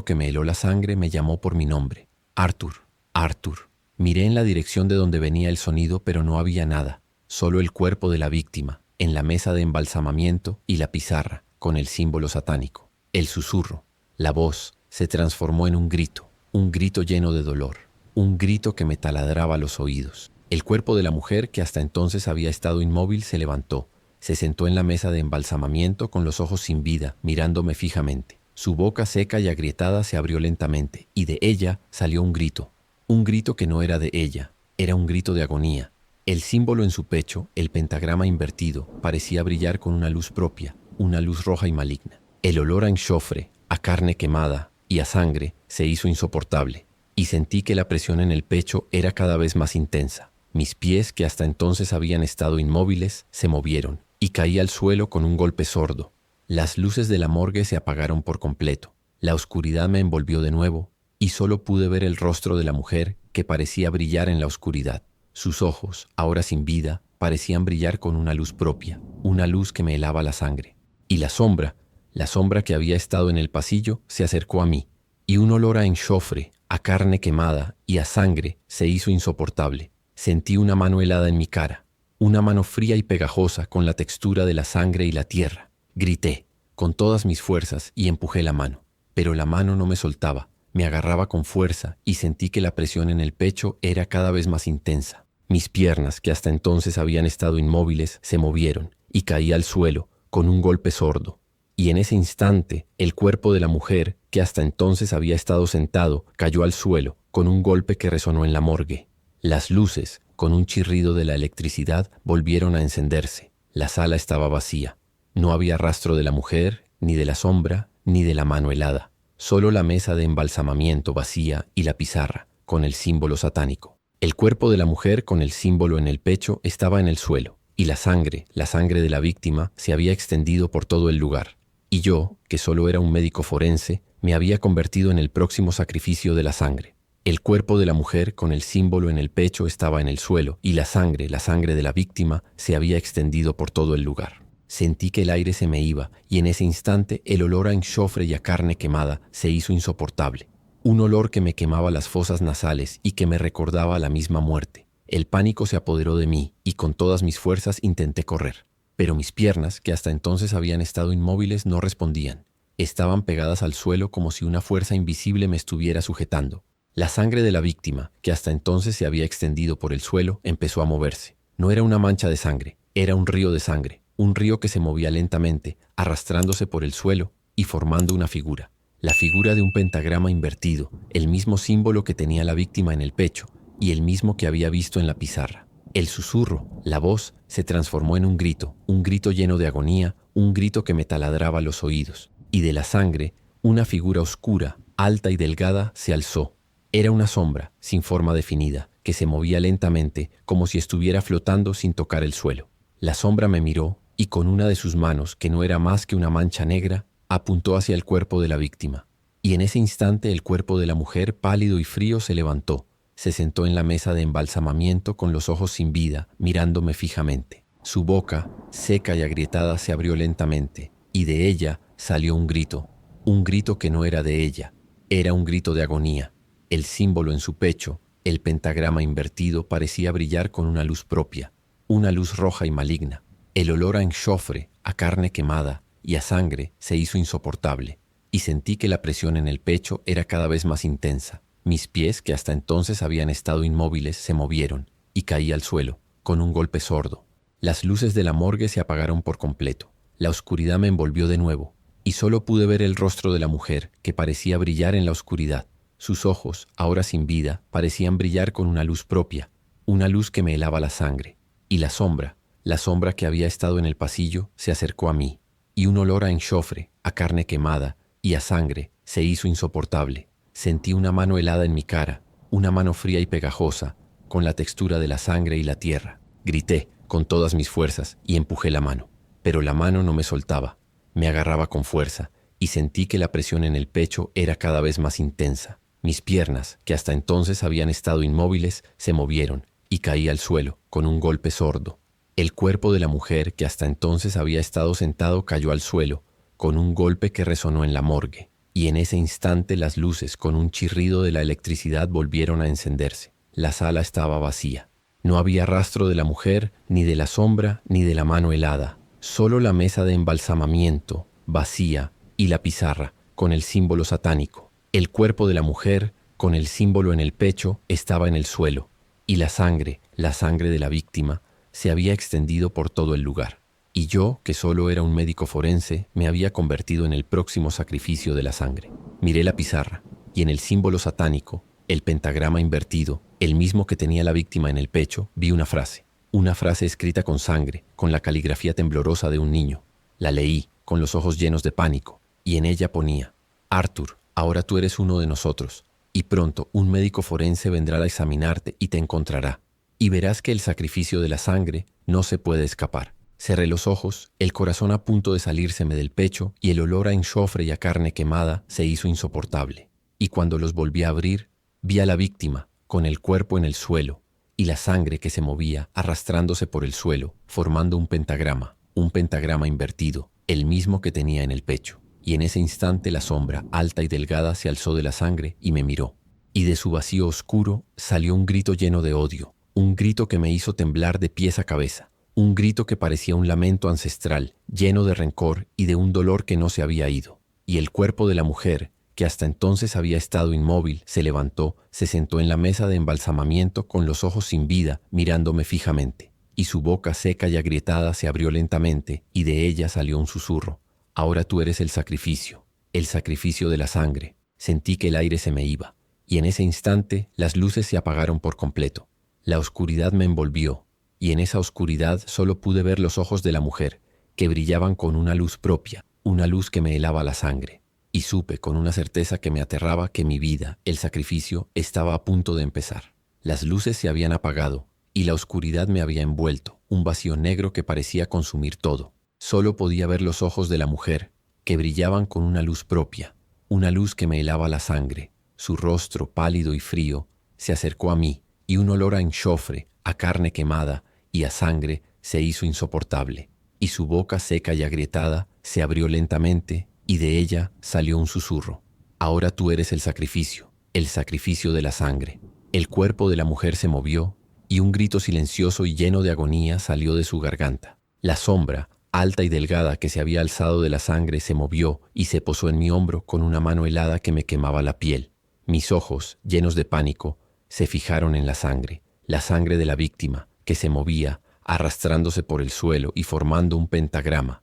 que me heló la sangre, me llamó por mi nombre. Arthur, Arthur. Miré en la dirección de donde venía el sonido, pero no había nada, solo el cuerpo de la víctima, en la mesa de embalsamamiento y la pizarra, con el símbolo satánico. El susurro, la voz, se transformó en un grito lleno de dolor. Un grito que me taladraba los oídos. El cuerpo de la mujer, que hasta entonces había estado inmóvil, se levantó. Se sentó en la mesa de embalsamamiento con los ojos sin vida, mirándome fijamente. Su boca seca y agrietada se abrió lentamente, y de ella salió un grito que no era de ella, era un grito de agonía. El símbolo en su pecho, el pentagrama invertido, parecía brillar con una luz propia, una luz roja y maligna. El olor a enchofre, a carne quemada y a sangre se hizo insoportable, y sentí que la presión en el pecho era cada vez más intensa. Mis pies, que hasta entonces habían estado inmóviles, se movieron, y caí al suelo con un golpe sordo. Las luces de la morgue se apagaron por completo. La oscuridad me envolvió de nuevo, y solo pude ver el rostro de la mujer, que parecía brillar en la oscuridad. Sus ojos, ahora sin vida, parecían brillar con una luz propia, una luz que me helaba la sangre. Y la sombra que había estado en el pasillo, se acercó a mí, y un olor a enchofre, a carne quemada y a sangre se hizo insoportable. Sentí una mano helada en mi cara, una mano fría y pegajosa con la textura de la sangre y la tierra. Grité con todas mis fuerzas y empujé la mano, pero la mano no me soltaba, me agarraba con fuerza y sentí que la presión en el pecho era cada vez más intensa. Mis piernas, que hasta entonces habían estado inmóviles, se movieron y caí al suelo con un golpe sordo. y en ese instante el cuerpo de la mujer, que hasta entonces había estado sentado, cayó al suelo con un golpe que resonó en la morgue. Las luces, con un chirrido de la electricidad, volvieron a encenderse. La sala estaba vacía. No había rastro de la mujer, ni de la sombra, ni de la mano helada. Solo la mesa de embalsamamiento vacía y la pizarra, con el símbolo satánico. El cuerpo de la mujer con el símbolo en el pecho estaba en el suelo, y la sangre de la víctima, se había extendido por todo el lugar. Y yo, que solo era un médico forense, me había convertido en el próximo sacrificio de la sangre. El cuerpo de la mujer con el símbolo en el pecho estaba en el suelo, y la sangre de la víctima, se había extendido por todo el lugar. Sentí que el aire se me iba, y en ese instante el olor a enxofre y a carne quemada se hizo insoportable. Un olor que me quemaba las fosas nasales y que me recordaba a la misma muerte. El pánico se apoderó de mí y con todas mis fuerzas intenté correr. Pero mis piernas, que hasta entonces habían estado inmóviles, no respondían. Estaban pegadas al suelo como si una fuerza invisible me estuviera sujetando. La sangre de la víctima, que hasta entonces se había extendido por el suelo, empezó a moverse. No era una mancha de sangre, era un río de sangre. Un río que se movía lentamente, arrastrándose por el suelo y formando una figura. La figura de un pentagrama invertido, el mismo símbolo que tenía la víctima en el pecho y el mismo que había visto en la pizarra. El susurro, la voz, se transformó en un grito lleno de agonía, un grito que me taladraba los oídos. Y de la sangre, una figura oscura, alta y delgada, se alzó. Era una sombra, sin forma definida, que se movía lentamente, como si estuviera flotando sin tocar el suelo. La sombra me miró y con una de sus manos, que no era más que una mancha negra, apuntó hacia el cuerpo de la víctima. Y en ese instante el cuerpo de la mujer, pálido y frío, se levantó. Se sentó en la mesa de embalsamamiento con los ojos sin vida, mirándome fijamente. Su boca, seca y agrietada, se abrió lentamente, y de ella salió un grito que no era de ella. Era un grito de agonía. El símbolo en su pecho, el pentagrama invertido, parecía brillar con una luz propia, una luz roja y maligna. El olor a enxofre, a carne quemada y a sangre se hizo insoportable, y sentí que la presión en el pecho era cada vez más intensa. Mis pies, que hasta entonces habían estado inmóviles, se movieron, y caí al suelo, con un golpe sordo. Las luces de la morgue se apagaron por completo. La oscuridad me envolvió de nuevo, y solo pude ver el rostro de la mujer, que parecía brillar en la oscuridad. Sus ojos, ahora sin vida, parecían brillar con una luz propia, una luz que me helaba la sangre. Y la sombra que había estado en el pasillo, se acercó a mí, y un olor a enxofre, a carne quemada y a sangre se hizo insoportable. Sentí una mano helada en mi cara, una mano fría y pegajosa, con la textura de la sangre y la tierra. Grité con todas mis fuerzas y empujé la mano, pero la mano no me soltaba, me agarraba con fuerza, y sentí que la presión en el pecho era cada vez más intensa. Mis piernas, que hasta entonces habían estado inmóviles, se movieron, y caí al suelo con un golpe sordo. El cuerpo de la mujer, que hasta entonces había estado sentado, cayó al suelo, con un golpe que resonó en la morgue, y en ese instante las luces, con un chirrido de la electricidad, volvieron a encenderse. La sala estaba vacía. No había rastro de la mujer, ni de la sombra, ni de la mano helada. Solo la mesa de embalsamamiento, vacía, y la pizarra, con el símbolo satánico. El cuerpo de la mujer, con el símbolo en el pecho, estaba en el suelo, y la sangre de la víctima, se había extendido por todo el lugar. Y yo, que solo era un médico forense, me había convertido en el próximo sacrificio de la sangre. Miré la pizarra, y en el símbolo satánico, el pentagrama invertido, el mismo que tenía la víctima en el pecho, vi una frase escrita con sangre, con la caligrafía temblorosa de un niño. La leí, con los ojos llenos de pánico, y en ella ponía: Arthur, ahora tú eres uno de nosotros, y pronto un médico forense vendrá a examinarte y te encontrará, y verás que el sacrificio de la sangre no se puede escapar. Cerré los ojos, el corazón a punto de salírseme del pecho, y el olor a enxofre y a carne quemada se hizo insoportable. Y cuando los volví a abrir, vi a la víctima, con el cuerpo en el suelo, y la sangre que se movía arrastrándose por el suelo, formando un pentagrama invertido, el mismo que tenía en el pecho. Y en ese instante la sombra, alta y delgada, se alzó de la sangre y me miró. Y de su vacío oscuro salió un grito lleno de odio, un grito que me hizo temblar de pies a cabeza, un grito que parecía un lamento ancestral, lleno de rencor y de un dolor que no se había ido. Y el cuerpo de la mujer, que hasta entonces había estado inmóvil, se levantó, se sentó en la mesa de embalsamamiento con los ojos sin vida, mirándome fijamente. Y su boca seca y agrietada se abrió lentamente, y de ella salió un susurro: Ahora tú eres el sacrificio de la sangre. Sentí que el aire se me iba, y en ese instante las luces se apagaron por completo. La oscuridad me envolvió, y en esa oscuridad solo pude ver los ojos de la mujer, que brillaban con una luz propia, una luz que me helaba la sangre. Y supe con una certeza que me aterraba que mi vida, el sacrificio, estaba a punto de empezar. Las luces se habían apagado, y la oscuridad me había envuelto, un vacío negro que parecía consumir todo. Solo podía ver los ojos de la mujer, que brillaban con una luz propia, una luz que me helaba la sangre. Su rostro, pálido y frío, se acercó a mí, y un olor a enchofre, a carne quemada y a sangre se hizo insoportable. Y su boca seca y agrietada se abrió lentamente, y de ella salió un susurro. Ahora tú eres el sacrificio de la sangre. El cuerpo de la mujer se movió, y un grito silencioso y lleno de agonía salió de su garganta. La sombra, alta y delgada que se había alzado de la sangre, se movió y se posó en mi hombro con una mano helada que me quemaba la piel. Mis ojos, llenos de pánico, se fijaron en la sangre de la víctima, que se movía, arrastrándose por el suelo y formando un pentagrama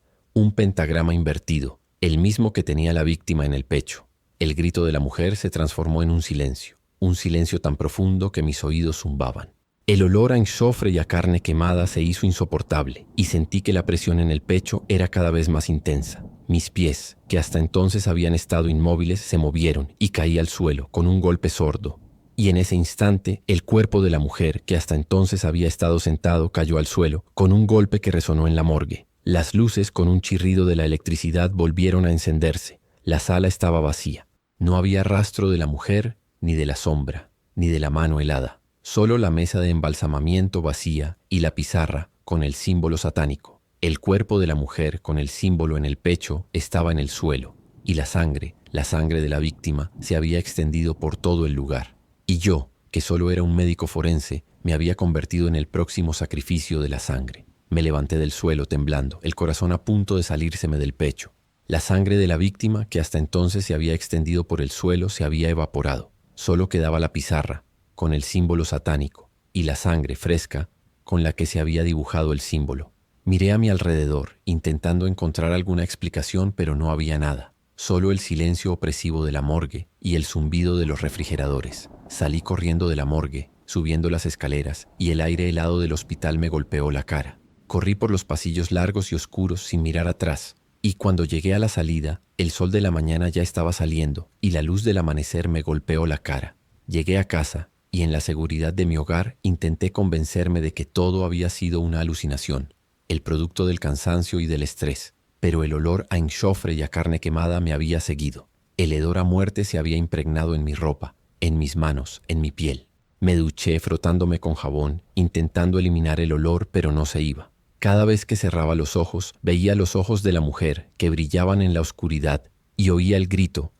invertido, el mismo que tenía la víctima en el pecho. El grito de la mujer se transformó en un silencio tan profundo que mis oídos zumbaban. El olor a enxofre y a carne quemada se hizo insoportable, y sentí que la presión en el pecho era cada vez más intensa. Mis pies, que hasta entonces habían estado inmóviles, se movieron y caí al suelo con un golpe sordo. Y en ese instante, el cuerpo de la mujer, que hasta entonces había estado sentado, cayó al suelo, con un golpe que resonó en la morgue. Las luces, con un chirrido de la electricidad, volvieron a encenderse. La sala estaba vacía. No había rastro de la mujer, ni de la sombra, ni de la mano helada. Solo la mesa de embalsamamiento vacía y la pizarra con el símbolo satánico. El cuerpo de la mujer, con el símbolo en el pecho, estaba en el suelo, y la sangre de la víctima, se había extendido por todo el lugar. Y yo, que solo era un médico forense, me había convertido en el próximo sacrificio de la sangre. Me levanté del suelo temblando, el corazón a punto de salírseme del pecho. La sangre de la víctima, que hasta entonces se había extendido por el suelo, se había evaporado. Solo quedaba la pizarra, con el símbolo satánico, y la sangre fresca, con la que se había dibujado el símbolo. Miré a mi alrededor, intentando encontrar alguna explicación, pero no había nada. Solo el silencio opresivo de la morgue y el zumbido de los refrigeradores. Salí corriendo de la morgue, subiendo las escaleras, y el aire helado del hospital me golpeó la cara. Corrí por los pasillos largos y oscuros sin mirar atrás, y cuando llegué a la salida, el sol de la mañana ya estaba saliendo, y la luz del amanecer me golpeó la cara. Llegué a casa, y en la seguridad de mi hogar intenté convencerme de que todo había sido una alucinación, el producto del cansancio y del estrés. Pero el olor a enxofre y a carne quemada me había seguido. El hedor a muerte se había impregnado en mi ropa, en mis manos, en mi piel. Me duché frotándome con jabón, intentando eliminar el olor, pero no se iba. Cada vez que cerraba los ojos, veía los ojos de la mujer que brillaban en la oscuridad y oía el grito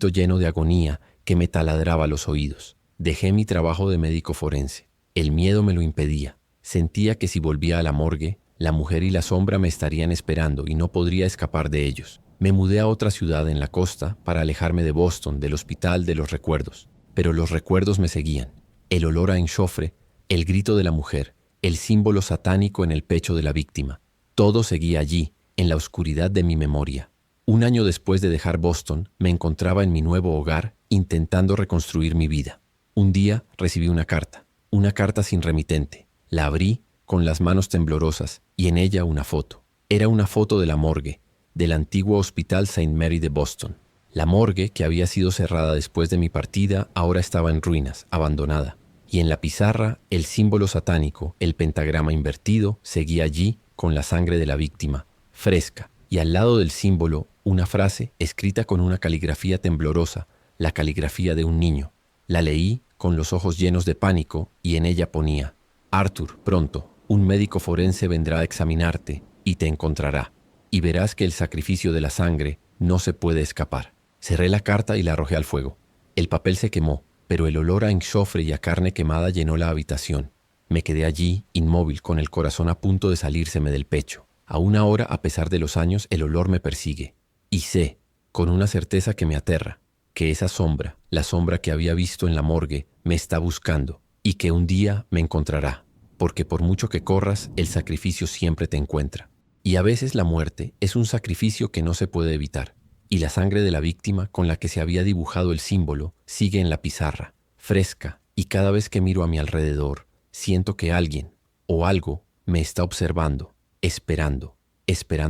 lleno de agonía que me taladraba los oídos. Dejé mi trabajo de médico forense. El miedo me lo impedía. Sentía que si volvía a la morgue, la mujer y la sombra me estarían esperando y no podría escapar de ellos. Me mudé a otra ciudad en la costa para alejarme de Boston, del hospital, de los recuerdos. Pero los recuerdos me seguían. El olor a enxofre, el grito de la mujer, el símbolo satánico en el pecho de la víctima. Todo seguía allí, en la oscuridad de mi memoria. Un año después de dejar Boston, me encontraba en mi nuevo hogar, intentando reconstruir mi vida. Un día recibí una carta sin remitente. La abrí con las manos temblorosas y en ella una foto. Era una foto de la morgue, del antiguo Hospital St. Mary de Boston. La morgue, que había sido cerrada después de mi partida, ahora estaba en ruinas, abandonada. Y en la pizarra, el símbolo satánico, el pentagrama invertido, seguía allí con la sangre de la víctima, fresca. Y al lado del símbolo, una frase escrita con una caligrafía temblorosa, la caligrafía de un niño. La leí con los ojos llenos de pánico y en ella ponía: Arthur, pronto, un médico forense vendrá a examinarte y te encontrará. Y verás que el sacrificio de la sangre no se puede escapar. Cerré la carta y la arrojé al fuego. El papel se quemó, pero el olor a enxofre y a carne quemada llenó la habitación. Me quedé allí, inmóvil, con el corazón a punto de salírseme del pecho. Aún ahora, a pesar de los años, el olor me persigue. Y sé, con una certeza que me aterra, que esa sombra, la sombra que había visto en la morgue, me está buscando y que un día me encontrará, porque por mucho que corras, el sacrificio siempre te encuentra. Y a veces la muerte es un sacrificio que no se puede evitar, y la sangre de la víctima con la que se había dibujado el símbolo sigue en la pizarra, fresca, y cada vez que miro a mi alrededor, siento que alguien o algo me está observando, esperando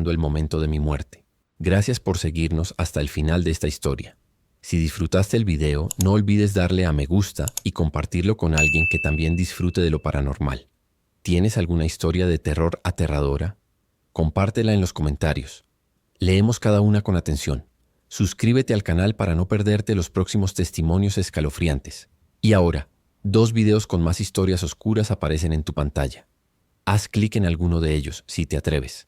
el momento de mi muerte. Gracias por seguirnos hasta el final de esta historia. Si disfrutaste el video, no olvides darle a me gusta y compartirlo con alguien que también disfrute de lo paranormal. ¿Tienes alguna historia de terror aterradora? Compártela en los comentarios. Leemos cada una con atención. Suscríbete al canal para no perderte los próximos testimonios escalofriantes. Y ahora, 2 videos con más historias oscuras aparecen en tu pantalla. Haz clic en alguno de ellos si te atreves.